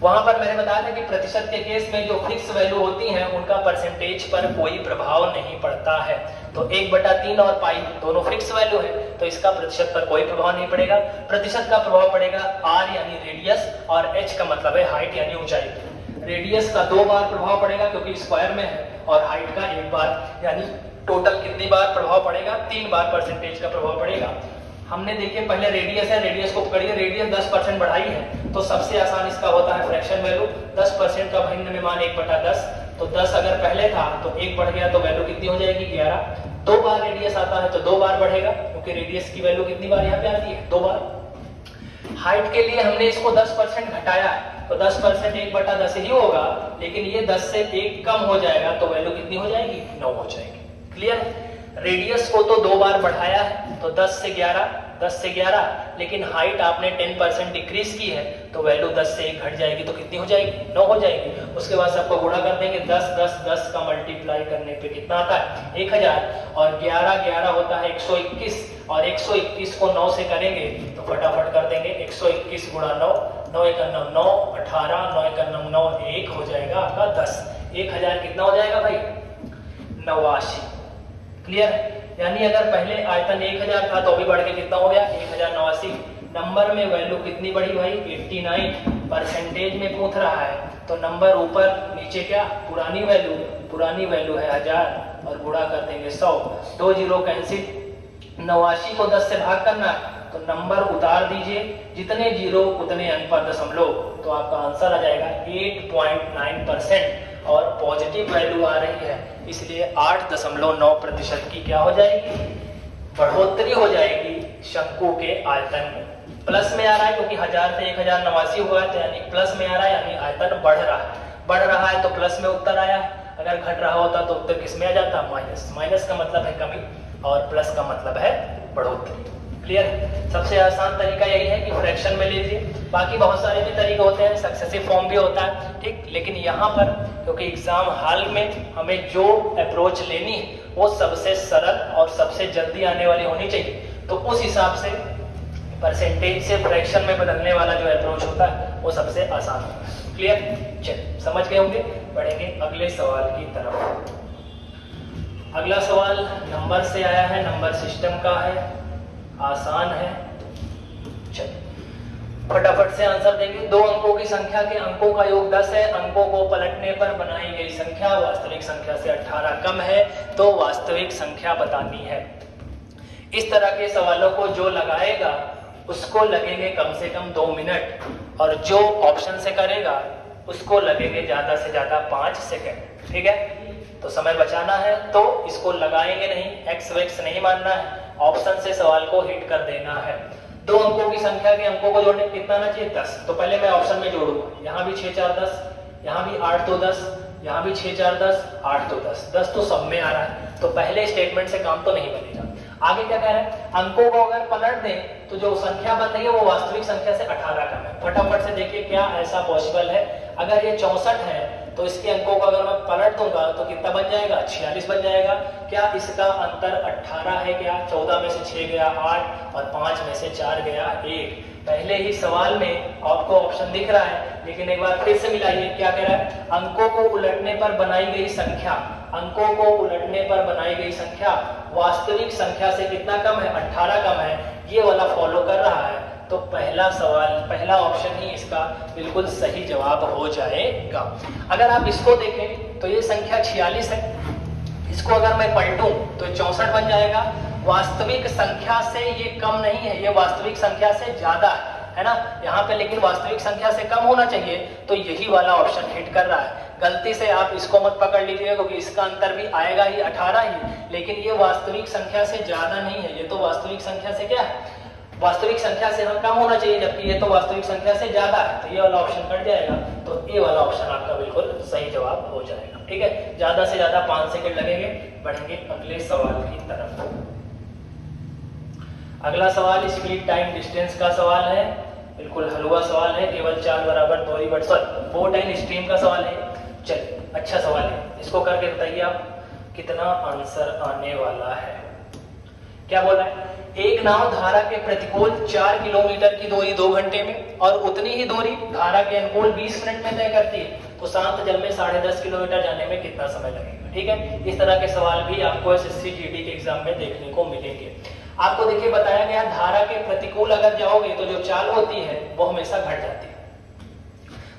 वहां पर मैंने बताया था कि प्रतिशत के केस में जो फिक्स वैल्यू होती हैं उनका परसेंटेज पर कोई प्रभाव नहीं पड़ता है। तो 1/3 और पाई दोनों फिक्स वैल्यू है, तो इसका प्रतिशत पर कोई प्रभाव नहीं पड़ेगा। प्रतिशत का प्रभाव पड़ेगा आर यानी रेडियस और एच का मतलब है हाइट यानी ऊंचाई। रेडियस का 2 बार प्रभाव पड़ेगा क्योंकि स्क्वायर में है, और हाइट का 1 बार, यानी टोटल कितनी बार प्रभाव पड़ेगा? 3 बार परसेंटेज का प्रभाव पड़ेगा। हमने देखिए पहले रेडियस है, रेडियस को पकड़िए, रेडियस 10% बढ़ाई है तो सबसे आसान इसका होता है फ्रैक्शन वैल्यू। 10% का भिन्न में मान 1/10, तो 10 अगर पहले था तो 1 बढ़ गया तो वैल्यू कितनी हो जाएगी? 11। 2 बार रेडियस आता है तो 2 बार बढ़ेगा क्योंकि रेडियस की वैल्यू कितनी बार यहाँ पे आती है? 2 बार। हाइट के लिए हमने इसको 10% घटाया है तो 10% 1/10 ही होगा, लेकिन ये 10 से 1 कम हो जाएगा तो वैल्यू कितनी हो जाएगी? 9 हो जाएगी। क्लियर? रेडियस को तो 2 बार बढ़ाया है तो 10 से 11, लेकिन हाइट आपने 10% डिक्रीज की है तो वैल्यू 10 से 1 घट जाएगी तो कितनी हो जाएगी? 9 हो जाएगी। उसके बाद सबको गुणा कर देंगे, 10 का मल्टीप्लाई करने पे कितना आता है? 1000, और 11 होता है 121, और 121 को 9 से करेंगे तो फटाफट कर देंगे 121 गुणा 9, 9 × 9 18, 9 × 9 1 हो जाएगा आपका 10। 1000 कितना हो जाएगा भाई? 89। क्लियर? यानी अगर पहले आयतन 1000 था तो अभी बढ़ के कितना हो गया? 1089। नंबर में वैल्यू कितनी बढ़ी भाई? 89। परसेंटेज में पूछ रहा है तो नंबर ऊपर नीचे क्या? पुरानी वैल्यू है 1000 और गुणा कर देंगे 100। 2 जीरो कैंसिल, 89 को 10 से भाग करना तो नंबर उतार दीजिए, जितने जीरो उतने अंक पर दशमलव, तो आपका आंसर आ जाएगा 8.9%। और पॉजिटिव वैल्यू आ रही है इसलिए 8.9% की क्या हो जाएगी? बढ़ोतरी हो जाएगी शंकु के आयतन में। प्लस में आ रहा है क्योंकि 1000 से 1089 हुआ है तो यानी प्लस में आ रहा है, यानी आयतन बढ़ रहा है तो प्लस में उत्तर आया। अगर घट रहा होता तो उत्तर किस में आ जाता? माइनस। माइनस का मतलब है कमी और प्लस का मतलब है बढ़ोतरी। क्लियर? सबसे आसान तरीका यही है कि फ्रैक्शन में लीजिए। बाकी बहुत सारे भी तरीके होते हैं, सक्सेसिव फॉर्म भी होता है, ठीक, लेकिन यहाँ पर क्योंकि एग्जाम हॉल में हमें जो अप्रोच लेनी है वो सबसे सरल और सबसे जल्दी आने वाली होनी चाहिए, तो उस हिसाब से परसेंटेज से फ्रैक्शन में बदलने वाला जो अप्रोच होता है वो सबसे आसान होता है। क्लियर? चलिए समझ गए होंगे। बढ़ेंगे अगले सवाल की तरफ। अगला सवाल नंबर से आया है, नंबर सिस्टम का है, आसान है। चलिए फटाफट से आंसर देंगे। 2 अंकों की संख्या के अंकों का योग 10 है, अंकों को पलटने पर बनाई गई संख्या वास्तविक संख्या से 18 कम है, तो वास्तविक संख्या बतानी है। इस तरह के सवालों को जो लगाएगा उसको लगेंगे कम से कम 2 मिनट, और जो ऑप्शन से करेगा उसको लगेंगे ज्यादा से ज्यादा 5 सेकंड। ठीक है? तो समय बचाना है तो इसको लगाएंगे नहीं, एक्स वेक्स नहीं मानना है, ऑप्शन से सवाल को हिट कर देना है। 2 अंकों की संख्या के अंकों को जोड़ने कितना आना चाहिए? 10। तो पहले मैं ऑप्शन में जोड़ूंगा, यहाँ भी 6 4 10, यहाँ भी 8 2 10, यहाँ भी 6 4 10, 8 2 10, 10 तो सब में आ रहा है, तो पहले स्टेटमेंट से काम तो नहीं बनेगा। आगे क्या कह रहा है? अंकों को अगर पलट दें तो जो संख्या बन रही है वो वास्तविक संख्या से 18 कम है। फटाफट से देखिए क्या ऐसा पॉसिबल है। अगर ये 64 है तो इसके अंकों को अगर मैं पलट दूंगा तो कितना बन जाएगा? 46 बन जाएगा। क्या इसका अंतर 18 है? क्या 14 में से 6 गया 8 और 5 में से 4 गया 1। पहले ही सवाल में आपको ऑप्शन दिख रहा है, लेकिन एक बार फिर से मिलाइए। क्या कह रहा है? अंकों को उलटने पर बनाई गई संख्या, अंकों को उलटने पर बनाई गई संख्या वास्तविक संख्या से कितना कम है? 18 कम है। ये वाला फॉलो कर रहा है, तो पहला सवाल, पहला ऑप्शन ही इसका बिल्कुल सही जवाब हो जाएगा। अगर आप इसको देखें तो ये संख्या 46 है, इसको अगर मैं पलटूं तो 64 बन जाएगा। वास्तविक संख्या से ये कम नहीं है, ये वास्तविक संख्या से ज्यादा है, है ना, यहाँ पे लेकिन वास्तविक संख्या से कम होना चाहिए, तो यही वाला ऑप्शन हिट कर रहा है। गलती से आप इसको मत पकड़ लीजिएगा क्योंकि इसका अंतर भी आएगा ही 18 ही, लेकिन ये वास्तविक संख्या से ज्यादा नहीं है, ये तो वास्तविक संख्या से क्या है, वास्तविक संख्या से कम होना चाहिए, जबकि ये तो वास्तविक संख्या से ज्यादा है, तो ये वाला ऑप्शन कट जाएगा, तो ये वाला ऑप्शन आपका बिल्कुल सही जवाब हो जाएगा। ठीक है, ज्यादा से ज्यादा 5 सेकंड लगेंगे, बढ़ेंगे अगले सवाल की तरफ। अगला सवाल स्पीड टाइम डिस्टेंस का सवाल है, बिल्कुल हलवा सवाल है, केवल चाल बराबर दूरी बट बोट एंड स्ट्रीम का सवाल है। चलिए, अच्छा सवाल है, इसको करके बताइए आप कितना आंसर आने वाला है। क्या बोला है, एक नाव धारा के प्रतिकूल 4 किलोमीटर की दूरी 2 घंटे में और उतनी ही दूरी धारा के अनुकूल 20 मिनट में तय करती है, तो शांत जल में 10.5 किलोमीटर जाने में कितना समय लगेगा। ठीक है, इस तरह के सवाल भी आपको एसएससी जीडी के एग्जाम में देखने को मिलेंगे। आपको देखिए बताया गया, धारा के प्रतिकूल अगर जाओगे तो जो चाल होती है वो हमेशा घट जाती है,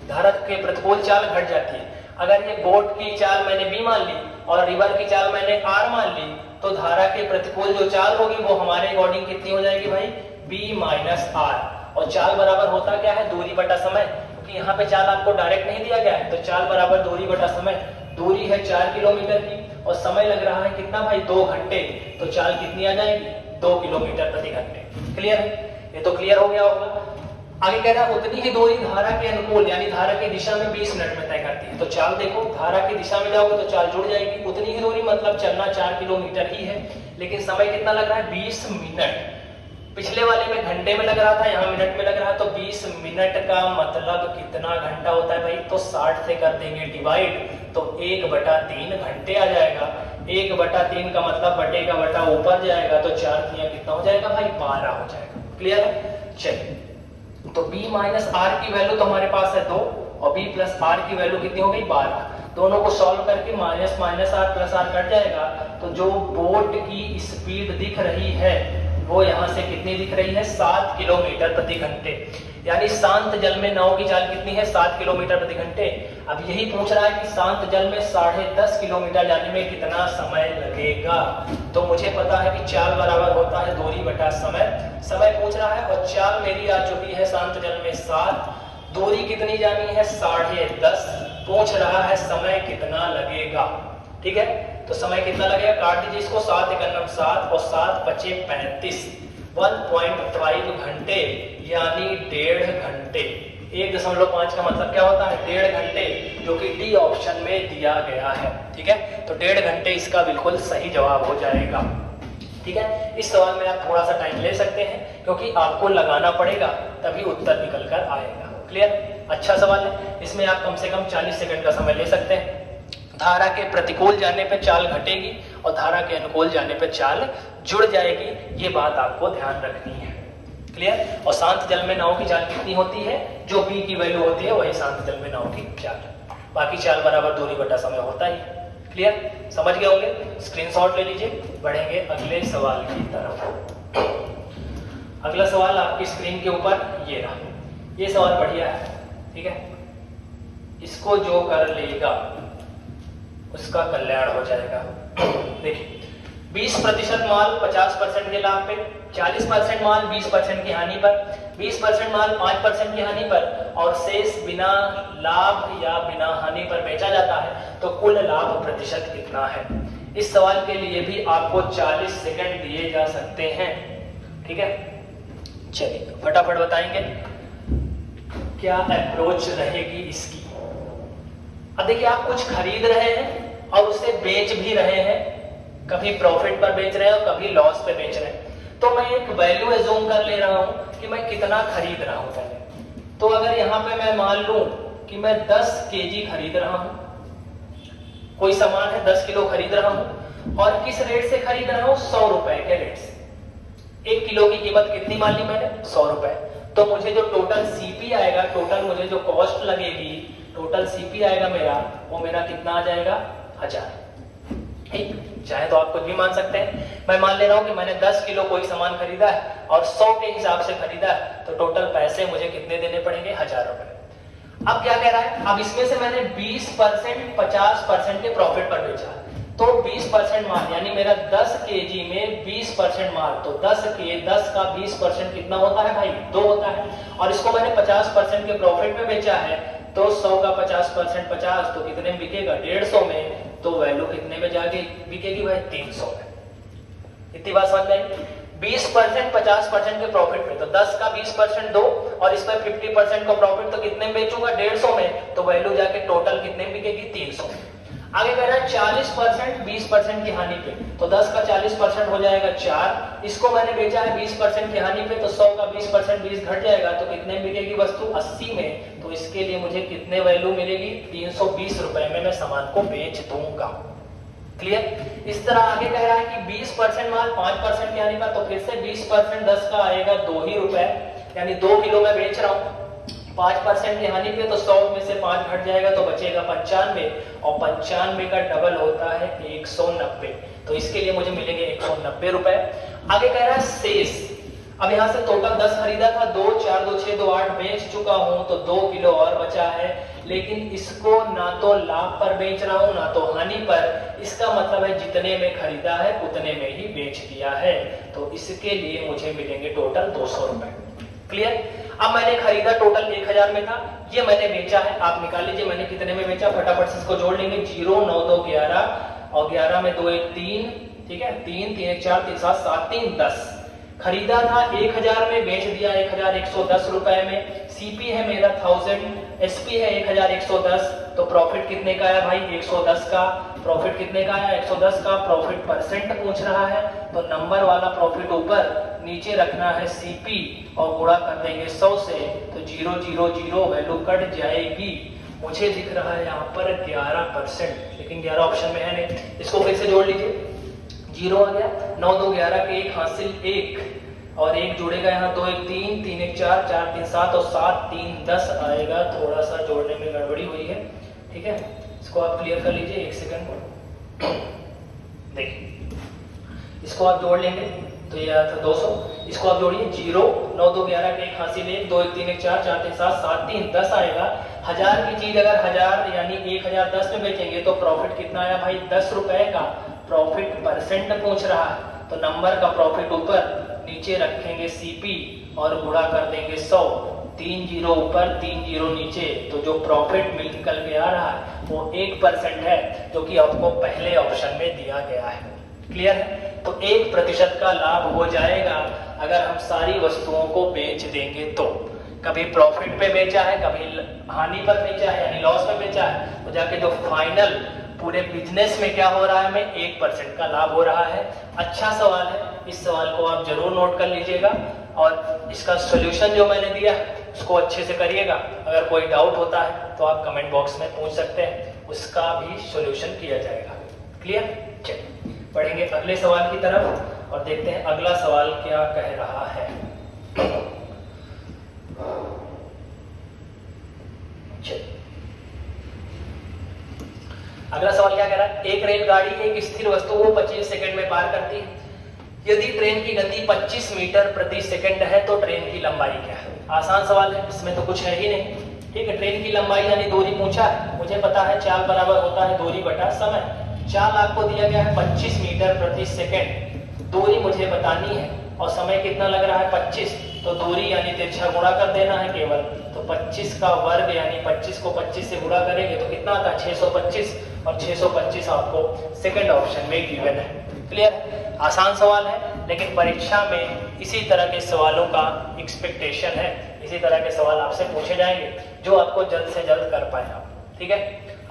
धारा के प्रतिकूल चाल घट जाती है। अगर ये बोट की चाल मैंने बी मान ली और रिवर की चाल मैंने आर मान ली, तो धारा के प्रतिकूल जो चाल होगी वो हमारे अकॉर्डिंग कितनी हो जाएगी भाई, बी माइनस आर। और चाल बराबर होता क्या है, दूरी बटा समय, क्योंकि यहाँ पे चाल आपको डायरेक्ट नहीं दिया गया है, तो चाल बराबर दूरी बटा समय। दूरी है 4 किलोमीटर की और समय लग रहा है कितना भाई, 2 घंटे, तो चाल कितनी आ जाएगी, 2 किलोमीटर प्रति घंटे। क्लियर है, ये तो क्लियर हो गया होगा। आगे कह रहा है उतनी ही दूरी धारा के अनुकूल यानी धारा की दिशा में 20 मिनट में तय करती है, तो चाल देखो, धारा की दिशा में जाओगे तो चाल जुड़ जाएगी। उतनी ही दूरी मतलब चलना 4 किलोमीटर ही है, लेकिन समय कितना लग रहा है, 20 मिनट। पिछले वाले में घंटे में लग रहा था, यहाँ मिनट में लग रहा है, तो 20 मिनट का मतलब कितना घंटा होता है भाई, तो 60 से कर देंगे डिवाइड, तो 1/3 घंटे आ जाएगा। 1/3 का मतलब बटे का बटा ऊपर जाएगा, तो 4 कितना हो जाएगा भाई, 12 हो जाएगा। क्लियर है, चलिए, तो b माइनस आर की वैल्यू तो हमारे पास है 2 और b प्लस आर की वैल्यू कितनी हो गई, 12। दोनों को सॉल्व करके minus minus R plus R cut जाएगा, तो जो बोट की स्पीड दिख रही है वो यहाँ से कितनी दिख रही है, 7 किलोमीटर प्रति घंटे। यानी शांत जल में नाव की चाल कितनी है, 7 किलोमीटर प्रति घंटे। अब यही पूछ रहा है कि शांत जल में 10.5 किलोमीटर जाने में कितना समय लगेगा, तो मुझे पता है कि चाल बराबर होता है दूरी बटा समय। समय पूछ रहा है और चाल मेरी आ चुकी है शांत जल में 7, दूरी कितनी जानी है 10.5, पूछ रहा है समय कितना लगेगा। ठीक है, तो समय कितना लगेगा, काट दीजिए इसको, 7 एकम 7 और 7 बचे 35, 1.5 घंटे यानी 1.5 घंटे। 1.5 का मतलब क्या होता है, 1.5 घंटे, जो कि डी ऑप्शन में दिया गया है। ठीक है, तो 1.5 घंटे इसका बिल्कुल सही जवाब हो जाएगा। ठीक है, इस सवाल में आप थोड़ा सा टाइम ले सकते हैं क्योंकि आपको लगाना पड़ेगा तभी उत्तर निकल कर आएगा। क्लियर, अच्छा सवाल है, इसमें आप कम से कम 40 सेकंड का समय ले सकते हैं। धारा के प्रतिकूल जाने पे चाल घटेगी और धारा के अनुकूल जाने पे चाल जुड़ जाएगी, ये बात आपको ध्यान रखनी है। क्लियर, और शांत जल में नाव की चाल कितनी होती है, जो b की वैल्यू होती है वही शांत जल में नाव की चाल, बाकी चाल बराबर दूरी बटा समय होता ही। क्लियर, समझ गए होंगे, स्क्रीनशॉट ले लीजिए, बढ़ेंगे अगले सवाल की तरफ। अगला सवाल आपकी स्क्रीन के ऊपर ये रहा, ये सवाल बढ़िया है। ठीक है, इसको जो कर लेगा उसका कल्याण हो जाएगा। देखिए, 20% माल 50% के लाभ पे, 40% माल 20% की हानि पर, 20% माल 5% की हानि पर और शेष बिना लाभ या बिना हानि पर बेचा जाता है, तो कुल लाभ प्रतिशत कितना है। इस सवाल के लिए भी आपको 40 सेकंड दिए जा सकते हैं। ठीक है, चलिए फटाफट बताएंगे क्या अप्रोच रहेगी इसकी। अब देखिए, आप कुछ खरीद रहे हैं और उसे बेच भी रहे हैं, कभी प्रॉफिट पर बेच रहे हैं और कभी लॉस पे बेच रहे हैं, तो मैं एक वैल्यू एज्यूम कर ले रहा हूं कि मैं कितना खरीद रहा हूं पहले। तो अगर यहाँ पे मैं मान लूं कि मैं 10 केजी खरीद रहा हूं, कोई सामान है 10 किलो खरीद रहा हूं और किस रेट से खरीद रहा हूं, 100 रुपए के रेट से। 1 किलो की कीमत कितनी मान ली मैंने, 100 रुपए। तो मुझे जो टोटल सीपी आएगा, टोटल मुझे जो कॉस्ट लगेगी, टोटल सीपी आएगा मेरा, वो मेरा कितना आ जाएगा, 1000। ठीक, चाहे तो आप कुछ भी मान सकते हैं। मैं मान ले रहा हूं कि मैंने 10 किलो कोई सामान खरीदा है और 100 के हिसाब से खरीदा है, तो टोटल पैसे मुझे कितने देने पड़ेंगे, 1000 रुपए। अब क्या कह रहा है, अब इसमें से मैंने 20% 50% के प्रॉफिट पर बेचा, तो 20% माल यानी मेरा 10 केजी में 20% माल, तो 10 का 20% कितना होता है भाई? 2 होता है। और इसको मैंने 50% के प्रॉफिट में बेचा है, तो 100 का 50% 50, तो कितने में बिकेगा? 150 में। तो वैल्यू कितने में जाके बिकेगी भाई? 300 में। इतनी बात समझ में? 20% 50% के प्रॉफिट में, तो 10 का 20% 2 और इस पर 50% का प्रॉफिट, तो कितने में बेचूंगा? 150 में। तो वैल्यू जाके टोटल कितने में बिकेगी? 300 में। आगे कह रहा है 40% 20% की हानि पे, तो 10 का 40% हो जाएगा 4, इसको मैंने बेचा है 20% की हानि पे, तो 100 का 20% 20 घट जाएगा, तो कितने में बिकेगी वस्तु? 80 में। तो इसके लिए मुझे कितने वैल्यू मिलेगी? 320 रुपए में मैं सामान को बेच दूंगा। क्लियर? इस तरह आगे कह रहा है कि 20% माल 5% की हानि पर, तो फिर से 20% 10 का आएगा 2 ही रुपए, यानी 2 किलो मैं बेच रहा हूं 5% की हानि पे, तो 100 में से 5 घट जाएगा, तो बचेगा 95, और 95 का डबल होता है 190, तो इसके लिए मुझे मिलेंगे 190 रुपए। आगे कह रहा है शेष। अब यहाँ से टोटल 10 खरीदा था, 2 4 2 6 2 8 बेच चुका हूं, तो 2 किलो और बचा है, लेकिन इसको ना तो लाभ पर बेच रहा हूं ना तो हानि पर। इसका मतलब है जितने में खरीदा है उतने में ही बेच दिया है, तो इसके लिए मुझे मिलेंगे टोटल 200 रुपए। क्लियर? अब मैंने खरीदा टोटल 1000 में था, ये मैंने बेचा है, आप निकाल लीजिए मैंने कितने में बेचा, फटाफट से इसको जोड़ लेंगे। 0 9 2 11 और 11 में 2 1 3, ठीक है, 3 3 1 4 3 7 7 3 10। खरीदा था 1000 में, बेच दिया 1110 रुपए में। सीपी है मेरा 1000, एसपी है 1110, तो प्रॉफिट कितने का आया भाई? 110 का। प्रॉफिट कितने का आया? 110 का। प्रॉफिट परसेंट पूछ रहा है, तो नंबर वाला प्रॉफिट ऊपर, नीचे रखना है सीपी और गुणा कर देंगे 100 से, तो 0 0 0 वैल्यू कट जाएगी। मुझे दिख रहा है यहाँ पर 11%, लेकिन 11 ऑप्शन में है नहीं। इसको फिर से जोड़ लीजिए, 0 आ गया, 9 2 11 के 1 हासिल 1 और 1 जुड़ेगा यहाँ, 2 1 3 3 1 4 4 3 7 और 7 3 10 आएगा। थोड़ा सा जोड़ने में गड़बड़ी हुई है, ठीक है, इसको आप क्लियर कर लीजिए 1 सेकंड। देखिए इसको आप जोड़ लेंगे तो ये आया था 200, इसको आप जोड़िए 0 9 2 11 के 1 हासिल 1 2 1 3 1 4 4 3 7 7 3 10 आएगा। 1000 की चीज अगर 1000 यानी 1010 में बेचेंगे तो प्रॉफिट कितना आया भाई? 10 रुपए का। प्रॉफिट परसेंट पूछ रहा है, तो नंबर का प्रॉफिट ऊपर, नीचे रखेंगे सीपी और गुणा कर देंगे 100, 3 0 ऊपर 3 0 नीचे, तो जो प्रॉफिट निकल के आ रहा है वो 1% है, जो कि आपको पहले ऑप्शन में दिया गया है। क्लियर है? तो 1% का लाभ हो जाएगा अगर हम सारी वस्तुओं को बेच देंगे तो। कभी प्रॉफिट पे बेचा है, कभी हानि पर बेचा है यानी लॉस पे बेचा है, तो जाके जो फाइनल पूरे बिजनेस में क्या हो रहा है, हमें 1% का लाभ हो रहा है। अच्छा सवाल है, इस सवाल को आप जरूर नोट कर लीजिएगा और इसका सोल्यूशन जो मैंने दिया उसको अच्छे से करिएगा। अगर कोई डाउट होता है तो आप कमेंट बॉक्स में पूछ सकते हैं, उसका भी सोल्यूशन किया जाएगा। क्लियर? चलिए बढ़ेंगे अगले सवाल की तरफ और देखते हैं अगला सवाल क्या कह रहा है। अगला सवाल क्या कह रहा है? एक रेलगाड़ी एक स्थिर वस्तु को 25 सेकंड में पार करती है। यदि ट्रेन की गति 25 मीटर प्रति सेकंड है तो ट्रेन की लंबाई क्या है? आसान सवाल है, इसमें तो कुछ है ही नहीं। ठीक है, ट्रेन की लंबाई यानी दूरी पूछा है, मुझे पता है चाल बराबर होता है दूरी बटा समय। चाल आपको दिया गया है 25 मीटर प्रति सेकंड, दूरी मुझे बतानी है और समय कितना लग रहा है 25, तो दूरी यानी तिरछा गुणा कर देना है केवल, तो 25 का वर्ग यानी 25 को 25 से गुणा करेंगे तो कितना आता है 625, और 625 आपको सेकंड ऑप्शन में गिवन है। क्लियर? आसान सवाल है, लेकिन परीक्षा में इसी तरह के सवालों का एक्सपेक्टेशन है, इसी तरह के सवाल आपसे पूछे जाएंगे जो आपको जल्द से जल्द कर पाए आप। ठीक है,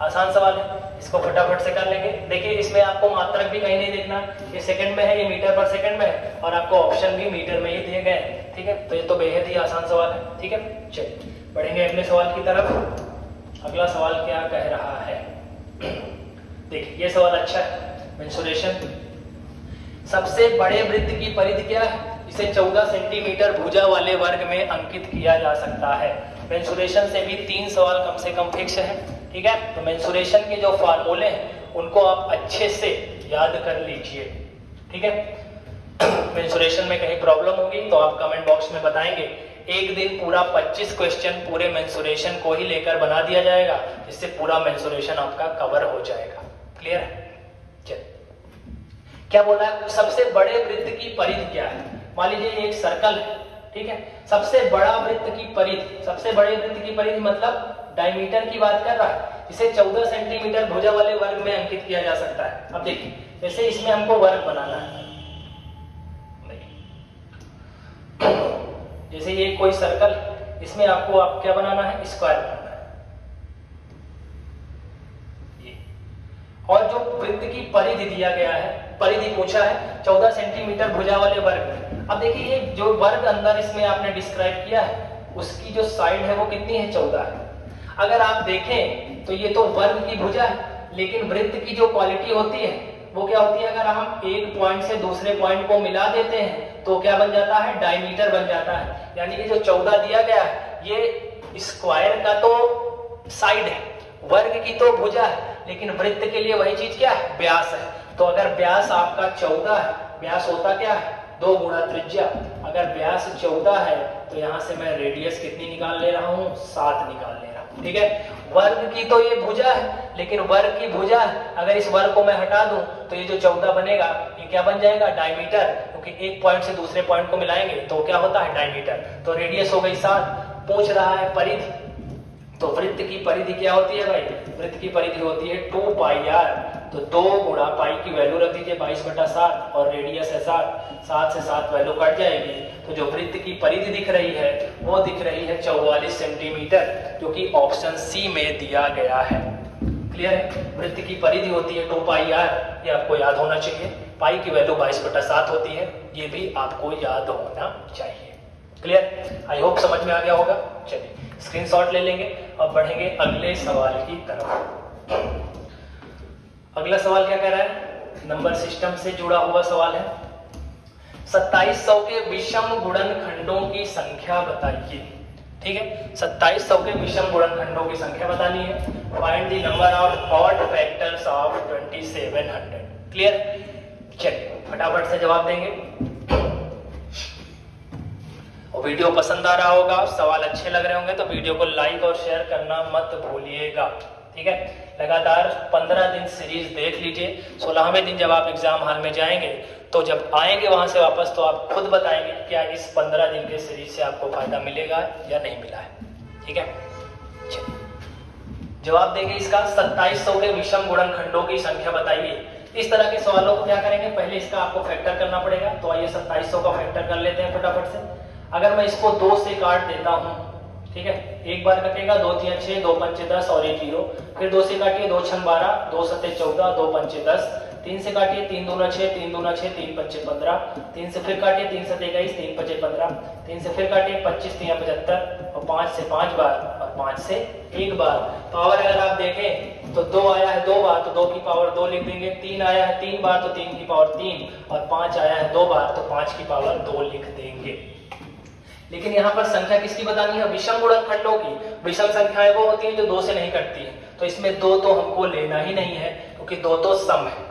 आसान सवाल है, इसको फटाफट से कर लेंगे। देखिए इसमें आपको मात्रक भी कहीं नहीं देखना, ये सेकंड में है, ये मीटर पर सेकंड में है और आपको ऑप्शन भी मीटर में ही दिए गए हैं। ठीक है, तो ये तो बेहद ही आसान सवाल है। ठीक है, चलिए बढ़ेंगे अगले सवाल की तरफ। अगला सवाल क्या कह रहा है? देखिए ये सवाल अच्छा है। मेंसुरेशन, सबसे बड़े वृत्त की परिधि क्या है? इसे 14 सेंटीमीटर भुजा वाले वर्ग में अंकित किया जा सकता है। मेंसुरेशन से भी 3 सवाल कम से कम फिक्स है। ठीक है, तो मेंसुरेशन के जो फार्मूले हैं उनको आप अच्छे से याद कर लीजिए। ठीक है, मेंसुरेशन में कहीं प्रॉब्लम होगी तो आप कमेंट बॉक्स में बताएंगे। एक दिन पूरा 25 क्वेश्चन पूरे मेंसुरेशन को ही लेकर बना दिया जाएगा, जिससे पूरा मेंसुरेशन आपका कवर हो जाएगा। क्लियर है? चलिए क्या बोला है, सबसे बड़े वृत्त की परिधि क्या है। मान लीजिए एक सर्कल है, ठीक है, सबसे बड़ा वृत्त की परिधि, सबसे बड़े वृत्त की परिधि मतलब डायमीटर की बात कर रहा है, इसे 14 सेंटीमीटर भुजा वाले वर्ग में अंकित किया जा सकता है। अब देखिए जैसे इसमें हमको वर्ग बनाना है, जैसे ये कोई सर्कल, इसमें आपको आप क्या बनाना है, स्क्वायर बनाना है ये। और जो वृत्त की परिधि दिया गया है, परिधि पूछा है 14 सेंटीमीटर भुजा वाले वर्ग में। अब देखिए ये जो वर्ग अंदर इसमें आपने डिस्क्राइब किया है, उसकी जो साइड है वो कितनी है, 14 है। अगर आप देखें तो ये तो वर्ग की भुजा है, लेकिन वृत्त की जो क्वालिटी होती है वो क्या होती है, अगर हम एक पॉइंट से दूसरे पॉइंट को मिला देते हैं तो क्या बन जाता है, डायमीटर बन जाता है। यानी कि जो 14 दिया गया है ये स्क्वायर का तो साइड है, वर्ग की तो भुजा है, लेकिन वृत्त के लिए वही चीज क्या है, व्यास है। तो अगर व्यास आपका 14 है, व्यास होता क्या है, 2 गुणा त्रिज्या। अगर व्यास 14 है तो यहां से मैं रेडियस कितनी निकाल ले रहा हूं, 7 निकाल ले रहा हूं, ठीक है। वर्ग की तो ये भुजा है, लेकिन वर्ग की भुजा अगर इस वर्ग को मैं हटा दूं तो ये जो 14 बनेगा ये क्या बन जाएगा, डायमीटर, क्योंकि एक पॉइंट से दूसरे पॉइंट को मिलाएंगे तो क्या होता है, डायमीटर। तो रेडियस हो गई 7। पूछ रहा है परिधि, तो वृत्त की परिधि क्या होती है भाई, वृत्त की परिधि होती है 2 पाई आर। तो 2 गुणा पाई की वैल्यू रख दीजिए 22/7 और रेडियस है 7 से 7 वैल्यू कट जाएगी। तो जो वृत्त की परिधि दिख रही है वो दिख रही है 44 सेंटीमीटर, जो कि ऑप्शन सी में दिया गया है। क्लियर है, वृत्त की परिधि होती है 2 पाई आर, ये आपको याद होना चाहिए। पाई की वैल्यू 22/7 होती है, ये भी आपको याद होना चाहिए। क्लियर, आई होप समझ में आ गया होगा। चलिए स्क्रीनशॉट ले लेंगे और बढ़ेंगे अगले सवाल की तरफ। अगला सवाल क्या कह रहा है, नंबर सिस्टम से जुड़ा हुआ सवाल है। 2700 के विषम गुणनखंडों की संख्या बताइए। ठीक है, 2700 के विषम गुणनखंडों की संख्या बतानी है। Find the number of odd factors of 2700। Clear, चलिए फटाफट से जवाब देंगे। और वीडियो पसंद आ रहा होगा, सवाल अच्छे लग रहे होंगे तो वीडियो को लाइक और शेयर करना मत भूलिएगा। ठीक है, लगातार 15 दिन सीरीज देख लीजिए। 16वें दिन जब आप एग्जाम हॉल में जाएंगे तो जब आएंगे वहां से वापस तो आप खुद बताएंगे क्या इस 15 दिन के सीरीज से आपको फायदा मिलेगा या नहीं मिला है। ठीक है, जवाब देंगे इसका 2700 के विषम गुणनखंडों की संख्या बताइए। इस तरह के सवालों को क्या करेंगे, पहले इसका आपको फैक्टर करना पड़ेगा। तो आइए 2700 का फैक्टर कर लेते हैं फटाफट से। अगर मैं इसको 2 से काट देता हूं, ठीक है, एक बार कटेगा, 2 3 6, 2 5 10 और 1 0। फिर 2 से काटिए, 2 6 12, 2 7 14, 2 5 10। 3 से काटिए, 3 2 6, 3 2 6, 3 5 15। 3 से फिर काटिए, 3 7 21, 3 5 15। 3 से फिर काटिए, 25 3 75 और 5 से 5 बार और 5 से 1 बार। पावर अगर आप देखें तो 2 आया है 2 बार तो 2 की पावर 2 लिख देंगे। 3 आया है 3 बार तो 3 की पावर 3 और 5 आया है 2 बार तो 5 की पावर 2 लिख देंगे। लेकिन यहाँ पर संख्या किसकी बतानी है, विषम गुणनखंडों की। विषम संख्याएं वो होती हैं जो 2 से नहीं कटती है, तो इसमें 2 तो हमको लेना ही नहीं है क्योंकि 2 तो सम है।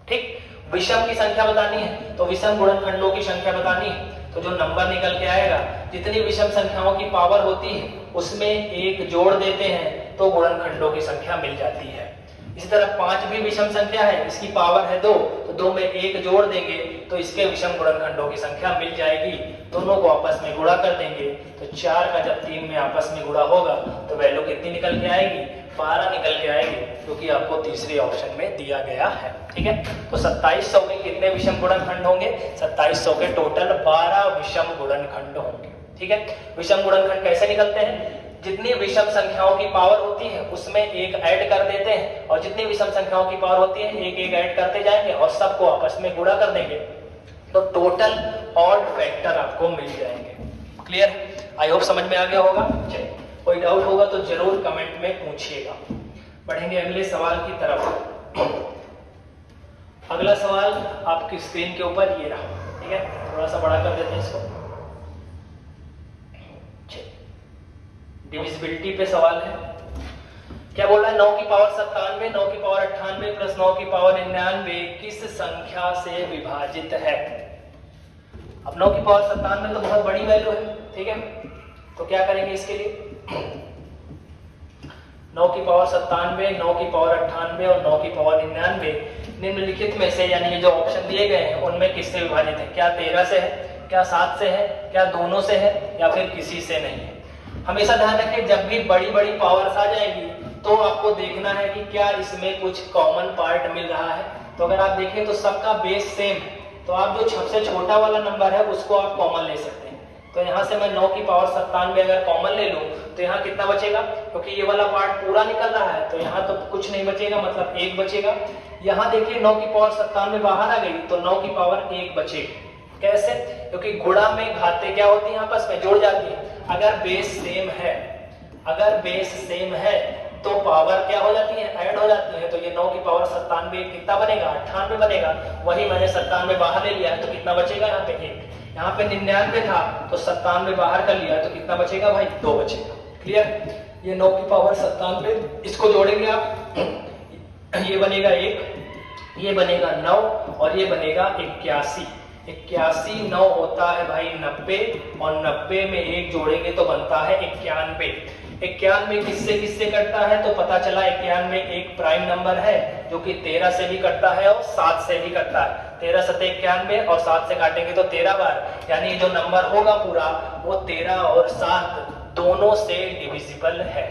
ठीक, विषम की संख्या बतानी है तो विषम गुणनखंडों की संख्या बतानी है, तो जो नंबर निकल के आएगा, जितनी विषम संख्याओं की पावर होती है उसमें 1 जोड़ देते हैं तो गुणनखंडों की संख्या मिल जाती है। इसी तरह 5 भी विषम संख्या है, इसकी पावर है 2, तो 2 में 1 जोड़ देंगे तो इसके विषम गुणनखंडों की संख्या मिल जाएगी। दोनों को आपस में गुणा कर देंगे तो 4 का जब 3 में आपस में गुणा होगा तो वैल्यू कितनी निकल के आएगी, 12 निकल के आएगी, जो कि आपको तीसरे ऑप्शन में दिया गया है। ठीक है, तो 2700 के कितने विषम गुणनखंड होंगे, 2700 के टोटल 12 विषम गुणनखंड होंगे। ठीक है, विषम गुणनखंड कैसे निकलते हैं, जितनी विषम संख्याओं की पावर होती है उसमें 1 ऐड कर देते हैं और जितनी विषम संख्याओं की पावर होती है 1 ऐड करते जाएंगे और सबको आपस में गुणा कर देंगे तो टोटल ऑड फैक्टर आपको मिल जाएंगे। क्लियर, आई होप समझ में आ गया होगा। चलिए, कोई डाउट होगा तो जरूर कमेंट में पूछिएगा। बढ़ेंगे अगले सवाल की तरफ। अगला सवाल आपकी स्क्रीन के ऊपर ये रहा। ठीक है, थोड़ा सा बड़ा कर देते हैं इसको। डिविजिबिलिटी पे सवाल है। क्या बोल रहा है, 9 की पावर 97, 9 की पावर 98 प्लस 9 की पावर 99 किस संख्या से विभाजित है। अब 9 की पावर 97 तो बहुत बड़ी वैल्यू है। ठीक है, तो क्या करेंगे इसके लिए, 9 की पावर 97, 9 की पावर 98 और 9 की पावर 99 निम्नलिखित में से यानी ये जो ऑप्शन दिए गए हैं उनमें किससे विभाजित है? क्या 13 से है, क्या 7 से है, क्या दोनों से है, या फिर किसी से नहीं है? हमेशा ध्यान रखें, जब भी बड़ी बड़ी पावर्स आ जाएगी तो आपको देखना है कि क्या इसमें कुछ कॉमन पार्ट मिल रहा है। तो अगर आप देखें तो सबका बेस सेम है, तो आप जो सबसे छोटा वाला नंबर है उसको आप कॉमन ले सकते हैं। तो यहाँ से मैं 9 की पावर 97 अगर कॉमन ले लूं तो यहाँ कितना बचेगा? क्योंकि ये वाला पार्ट पूरा निकल रहा है तो यहाँ तो कुछ नहीं बचेगा, मतलब 1 बचेगा। यहाँ देखिए 9 की पावर 97 बाहर आ गई तो 9 की पावर 1 बचेगी। कैसे? क्योंकि गुणा में घाते क्या होती है? आपस में जुड़ जाती है। अगर बेस सेम है, अगर बेस सेम है तो पावर क्या हो जाती है? ऐड हो जाती है। तो ये 9 की पावर 97 कितना बनेगा? 98 बनेगा। वही मैंने 97 बाहर ले लिया है तो कितना बचेगा? यहाँ पे 1। यहाँ पे 99 था तो 97 बाहर कर लिया तो कितना बचेगा भाई? 2 बचेगा। क्लियर? ये 9 की पावर 97, इसको जोड़ेंगे आप, ये बनेगा 1, ये बनेगा 9 और ये बनेगा 81। 81 9 होता है भाई 90 और 90 में 1 जोड़ेंगे तो बनता है 91। 91 किससे किससे कटता है? तो पता चला 91 एक प्राइम नंबर है जो कि 13 से भी कटता है और 7 से भी कटता है। 13 सते 91 और 7 से काटेंगे तो 13 बार, यानी जो नंबर होगा पूरा वो 13 और 7 दोनों से डिविजिबल है।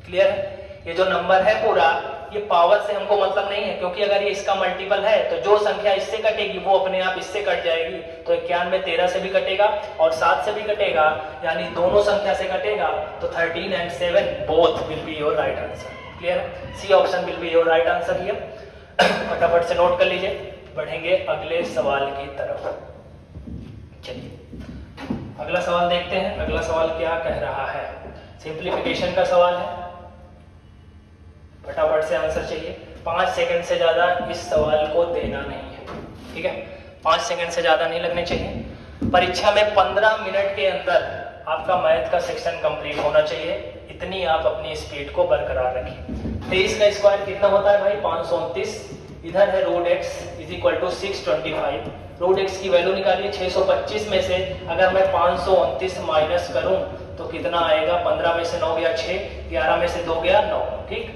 क्लियर है? ये जो नंबर है पूरा, ये पावर से हमको मतलब नहीं है, क्योंकि अगर ये इसका मल्टीपल है तो जो संख्या इससे कटेगी वो अपने आप इससे कट जाएगी। तो 91 13 से भी कटेगा और 7 से भी कटेगा, यानी दोनों संख्या से कटेगा। तो 13 and 7 both will be your right answer. Clear है? C option will be your right answer here. फटाफट से नोट कर लीजिए। बढ़ेंगे अगले सवाल की तरफ। चलिए अगला सवाल देखते हैं। अगला सवाल क्या कह रहा है? सिंप्लीफिकेशन का सवाल है। फटाफट से आंसर चाहिए। 5 सेकंड से ज्यादा इस सवाल को देना नहीं है, ठीक है? 5 सेकंड से ज्यादा नहीं लगने चाहिए। परीक्षा में 15 मिनट के अंदर आपका मैथ का सेक्शन कंप्लीट होना चाहिए। इतनी आप अपनी स्पीड को बरकरार रखिए। 23 का स्क्वायर कितना होता है भाई? 529। इधर है root X is equal to 625। Root X की वैल्यू निकालिए। 625 में से अगर मैं 529 माइनस करूं तो कितना आएगा? 15 में से 9 गया 6, 11 में से 2 गया 9, ठीक?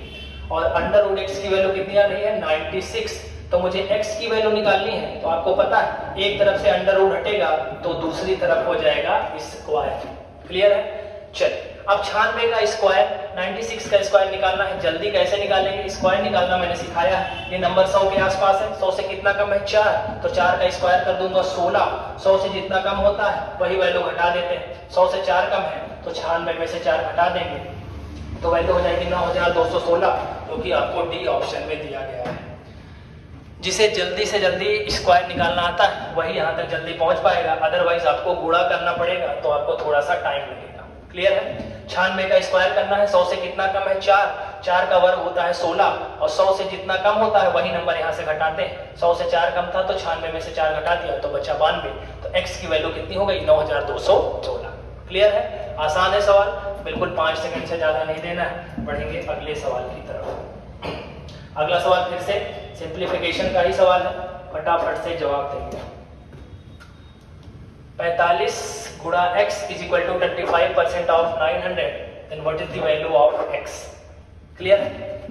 और अंडर रूट एक्स की वैल्यू कितनी आ रही है? 96। तो मुझे एक्स की वैल्यू निकालनी है। तो आपको पता है एक तरफ से अंडर रूट हटेगा तो दूसरी तरफ हो जाएगा स्क्वायर। क्लियर है? चलिए अब 96 का स्क्वायर, 96 का स्क्वायर निकालना है। जल्दी कैसे निकालेंगे? स्क्वायर निकालना मैंने सिखाया है। ये नंबर 100 के आसपास है। 100 से कितना कम है? 4। तो 4 का स्क्वायर कर दूंगा 16। 100 से जितना कम होता है वही वैल्यू घटा देते हैं। 100 से 4 कम है तो 96 में से 4 घटा देंगे तो वैल्यू हो जाएगी 9216, जो कि आपको डी ऑप्शन में दिया गया है। जिसे जल्दी से जल्दी स्क्वायर निकालना आता है वही यहाँ तक जल्दी पहुंच पाएगा, अदरवाइज आपको गुणा करना पड़ेगा तो आपको थोड़ा सा टाइम लगेगा। क्लियर है? 96 का स्क्वायर करना है। 100 से कितना कम है? 4। 4 का वर्ग होता है 16 और 100 से जितना कम होता है वही नंबर यहाँ से घटाते हैं। 100 से 4 कम था तो 96 में से 4 घटा दिया तो बचा 92। तो x की वैल्यू कितनी हो गई? 9216। क्लियर है? आसान है सवाल, बिल्कुल 5 सेकंड से ज्यादा नहीं देना है। बढ़ेंगे अगले सवाल की तरफ। अगला सवाल फिर से सिंप्लीफिकेशन का ही सवाल है। फटाफट से जवाब देंगे। 45 गुणा x is equal to 25% of 900, then what is the value of x? Clear?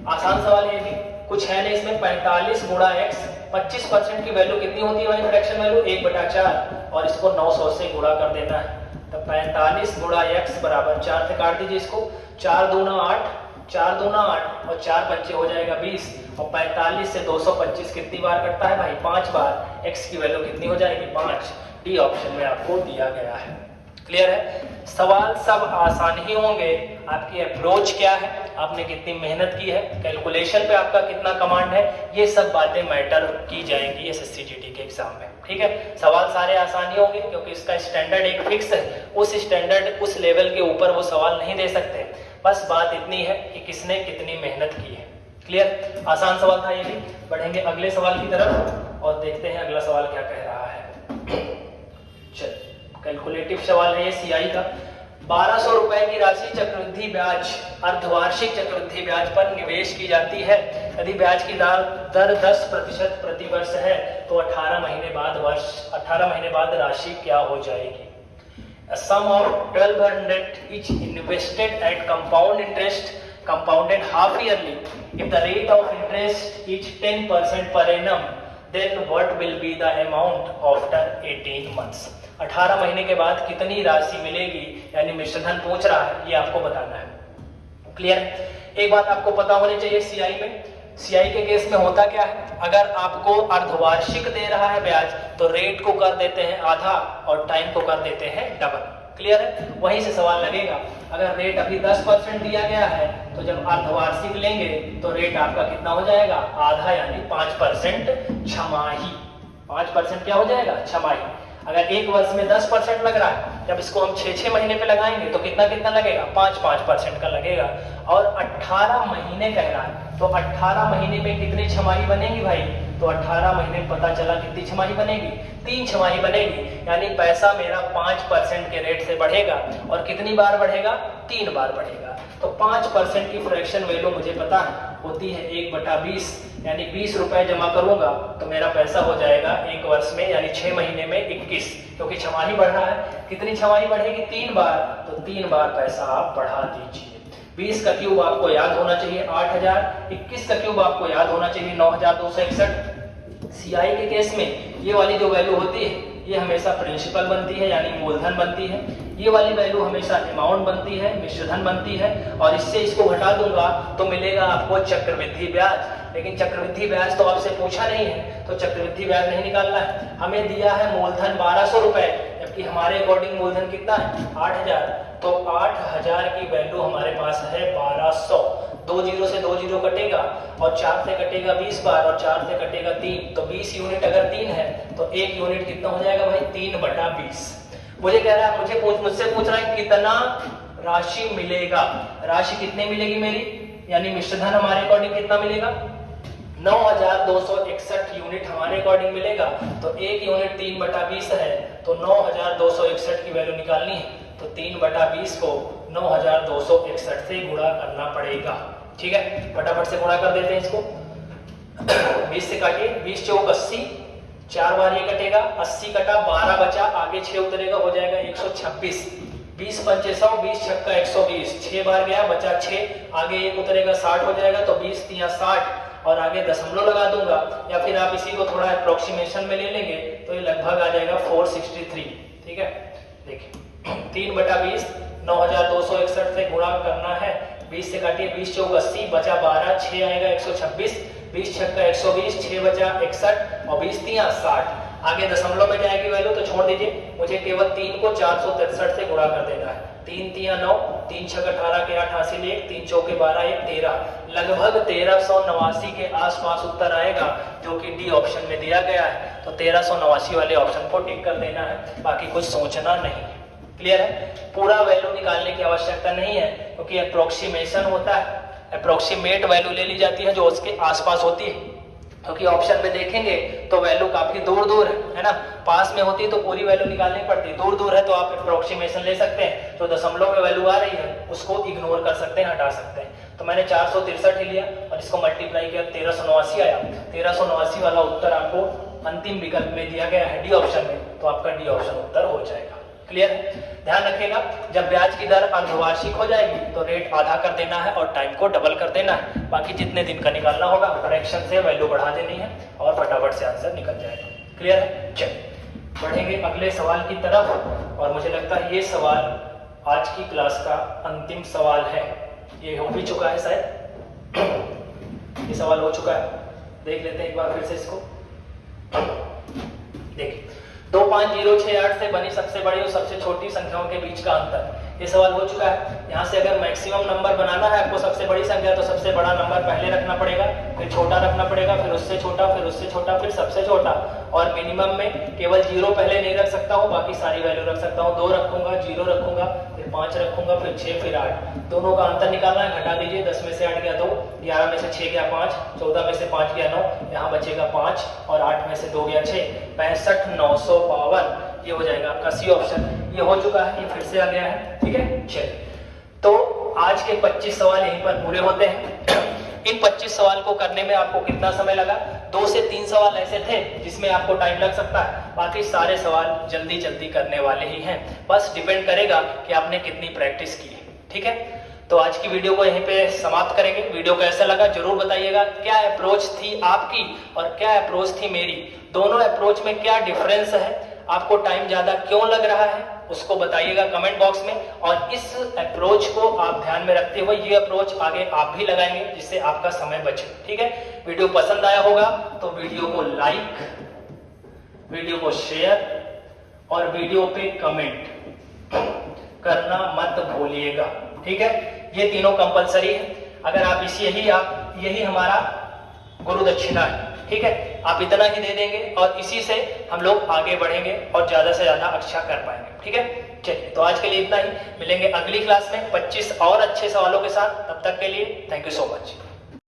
आसान सवाल है ये भी, कुछ है नहीं इसमें। 45 गुणा x, 25% की वैल्यू कितनी होती है भाई? फ्रैक्शन वैल्यू 1/4 और इसको 900 से गुणा कर देना है। तो 45 गुणा x बराबर 4 से काट दीजिए इसको। 4 दूना 8, 4 दूना 8 और 4 पंचे हो जाएगा 20 और 45 से 225 कितनी बार कटता है भाई? 5 बार। x की वैल्यू कितनी हो जाएगी? 5। डी ऑप्शन में आपको दिया गया है। क्लियर है? सवाल सब आसान ही होंगे। आपकी अप्रोच क्या है, आपने कितनी मेहनत की है, कैलकुलेशन पे आपका कितना कमांड है, ये सब बातें मैटर की जाएंगी एसएससी जीडी के एग्जाम में। ठीक है? सवाल सारे आसान ही होंगे क्योंकि इसका स्टैंडर्ड एक फिक्स है। उस स्टैंडर्ड, उस लेवल के ऊपर वो सवाल नहीं दे सकते। बस बात इतनी है कि किसने कितनी मेहनत की है। क्लियर? आसान सवाल था ये भी। बढ़ेंगे अगले सवाल की तरफ और देखते हैं अगला सवाल क्या कह रहा है। चल, कैलकुलेटिव सवाल है ये सीआई का। 1200 रुपए की राशि चक्रवृद्धि ब्याज, अर्धवार्षिक चक्रवृद्धि ब्याज पर निवेश की जाती है। यदि ब्याज की दर 10% प्रति वर्ष है तो 18 महीने बाद राशि क्या हो जाएगी? A sum of 1200 each invested at compound interest compounded half yearly, if the rate of interest is 10% per annum, then what will be the amount after 18 months? 18 महीने के बाद कितनी राशि मिलेगी, यानी मिश्रधन पूछ रहा है, ये आपको बताना है। क्लियर? एक बात आपको पता होनी चाहिए, सीआई के केस में होता क्या है, अगर आपको अर्धवार्षिक दे रहा है ब्याज तो रेट को कर देते हैं आधा और टाइम को कर देते हैं डबल। क्लियर है? वहीं से सवाल लगेगा, अगर रेट अभी 10% दिया गया है तो जब अर्धवार्षिक लेंगे तो रेट आपका कितना हो जाएगा, आधा, यानी 5% छमाही। 5% क्या हो जाएगा, छमाही। अगर एक वर्ष में 10% लग रहा है, जब इसको हम 6 महीने पे लगाएंगे तो कितना लगेगा, 5% का लगेगा। और 18 महीने कह रहा है, तो 18 महीने में कितनी छमाही बनेगी भाई, तो 18 महीने में पता चला कितनी छमाही बनेगी, 3 छमाही बनेगी। यानी पैसा मेरा 5% के रेट से बढ़ेगा और कितनी बार बढ़ेगा, 3 बार बढ़ेगा। तो 5% की फ्रैक्शन वैल्यू मुझे पता है होती है 1/20, यानी 20 रुपए जमा करूंगा तो मेरा पैसा हो जाएगा एक वर्ष में, यानी 6 महीने में 21, क्योंकि छमाही बढ़ रहा है। कितनी छमाही बढ़ेगी, 3 बार, तो 3 बार पैसा आप बढ़ा दीजिए। 20 का क्यूब आपको याद होना चाहिए 8000, 21 का क्यूब आपको याद होना चाहिए 9261। सीआई के केस में ये वाली जो वैल्यू होती है ये हमेशा प्रिंसिपल बनती है, यानी मूलधन बनती है। ये वाली वैल्यू हमेशा अमाउंट बनती है, मिश्रधन बनती है। और इससे इसको घटा दूंगा तो मिलेगा आपको चक्रवृद्धि ब्याज। लेकिन चक्रवृद्धि ब्याज तो आपसे पूछा नहीं है, तो चक्रवृद्धि ब्याज नहीं निकालना है। हमें दिया है मूलधन 1200 रुपए, जबकि हमारे अकॉर्डिंग मूलधन कितना है, 8000। तो 8000 की वैल्यू हमारे पास है 1200। 2 जीरो से 2 जीरो कटेगा और 4 से कटेगा 20 बार और 4 से कटेगा 3, तो 20 यूनिट अगर 3 है तो 1 यूनिट कितना हो जाएगा भाई, 3/20। मुझे कह रहा है, मुझसे पूछ रहा है कितना राशि मिलेगा। राशि कितनी मिलेगी मेरी, यानी मिश्रधन हमारे अकॉर्डिंग कितना मिलेगा, 9261 यूनिट हमारे अकॉर्डिंग मिलेगा। तो 1 यूनिट 3/20 है, तो 9261 की वैल्यू निकालनी है, तो 3/20 को 9261 से गुणा करना पड़ेगा। ठीक है, फटाफट से गुणा कर देते हैं इसको। 20 से काटिए, 20 चौक 80, 4 बार ये कटेगा, 80 कटा, 12 बचा, आगे 6 उतरेगा, हो जाएगा 126। 20 पंचे 100, 20 छक्का 120, 6 बार गया, बचा 6, आगे 1 उतरेगा, 60 हो जाएगा। तो 20 तिया 60 और आगे दशमलव लगा दूंगा, या फिर आप इसी को थोड़ा अप्रोक्सीमेशन में ले लेंगे तो ये लगभग आ जाएगा 463। ठीक है, देखिए 3/20, 9261 से गुणा करना है। 20 से काटिए, 20 चौक 80, बचा 12, 6 आएगा 126, 20 छक्का 120, 6 बचा 61 और 20 तिया 60। आगे दशमलव में जाएगी वैल्यू तो छोड़ दीजिए, मुझे केवल 3 को 463 से गुणा कर देना है। 3 तिया 9, 3 छक 18 के 88 ले, 3 चौके 12, 1 13, लगभग 1389 के आसपास उत्तर आएगा, जो कि डी ऑप्शन में दिया गया है। तो 1389 वाले ऑप्शन को टिक कर देना है, बाकी कुछ सोचना नहीं। क्लियर है? पूरा वैल्यू निकालने की आवश्यकता नहीं है, क्योंकि अप्रोक्सीमेशन होता है, अप्रोक्सीमेट वैल्यू ले ली जाती है जो उसके आसपास होती है। क्योंकि ऑप्शन में देखेंगे तो वैल्यू काफी दूर दूर है ना, पास में होती है तो पूरी वैल्यू निकालनी पड़ती है, दूर दूर है तो आप अप्रोक्सीमेशन ले सकते हैं। जो दशमलव में वैल्यू आ रही है उसको इग्नोर कर सकते हैं, हटा सकते हैं। तो मैंने 463 ही लिया और इसको मल्टीप्लाई किया, 1389 आया। 1389 वाला उत्तर आपको अंतिम विकल्प में दिया गया है डी ऑप्शन में, तो आपका डी ऑप्शन उत्तर हो जाएगा। क्लियर? ध्यान रखिएगा, जब ब्याज की दर अर्धवार्षिक हो जाएगी तो रेट आधा कर देना है और टाइम को डबल कर देना है। बाकी जितने दिन का निकालना होगा फ्रैक्शन से वैल्यू बढ़ा देनी है और फटाफट से आंसर निकल जाएगा। क्लियर है? चलिए बढ़ेंगे अगले सवाल की तरफ, और मुझे लगता है ये सवाल आज की क्लास का अंतिम सवाल है। ये हो भी चुका है शायद, ये सवाल हो चुका है, देख लेते हैं एक बार फिर से इसको। देखिए, 25068 से बनी सबसे बड़ी और सबसे छोटी संख्याओं के बीच का अंतर, ये सवाल हो चुका है। यहाँ से अगर मैक्सिमम नंबर बनाना है आपको सबसे बड़ी संख्या, तो सबसे बड़ा नंबर पहले रखना पड़ेगा, फिर छोटा रखना पड़ेगा, फिर उससे छोटा, फिर उससे छोटा, फिर सबसे छोटा। और मिनिमम में केवल 0 पहले नहीं रख सकता हूँ, बाकी सारी वैल्यू रख सकता हूँ। 2 रखूंगा, 0 रखूंगा, फिर 5 रखूंगा, फिर 6, फिर 8। दोनों का अंतर निकालना है, घटा दीजिए। 10 में से 8 गया 2, 11 में से 6 गया 5, 14 में से 5 गया 9, यहाँ बचेगा 5 और 8 में से 2 गया 6, 65,952। ये हो जाएगा आपका सी ऑप्शन। ये हो चुका है, ये फिर से आ गया है। ठीक है, चलिए तो आज के 25 सवाल यहीं पर पूरे होते हैं। इन 25 सवाल को करने में आपको कितना समय लगा? 2 से 3 सवाल ऐसे थे जिसमें आपको टाइम लग सकता है, बाकी सारे सवाल जल्दी जल्दी करने वाले ही हैं। बस डिपेंड करेगा कि आपने कितनी प्रैक्टिस की है। ठीक है, तो आज की वीडियो को यहीं पे समाप्त करेंगे। वीडियो कैसा लगा जरूर बताइएगा। क्या अप्रोच थी आपकी और क्या अप्रोच थी मेरी, दोनों अप्रोच में क्या डिफरेंस है, आपको टाइम ज्यादा क्यों लग रहा है, उसको बताइएगा कमेंट बॉक्स में। और इस अप्रोच को आप ध्यान में रखते हुए ये अप्रोच आगे आप भी लगाएंगे, जिससे आपका समय बचे। ठीक है, वीडियो पसंद आया होगा तो वीडियो को लाइक, वीडियो को शेयर और वीडियो पे कमेंट करना मत भूलिएगा। ठीक है, ये तीनों कंपलसरी है। अगर आप यही हमारा गुरु दक्षिणा है। ठीक है, आप इतना ही दे देंगे और इसी से हम लोग आगे बढ़ेंगे और ज्यादा से ज्यादा अच्छा कर पाएंगे। ठीक है, चलिए तो आज के लिए इतना ही। मिलेंगे अगली क्लास में 25 और अच्छे सवालों के साथ। तब तक के लिए थैंक यू सो मच।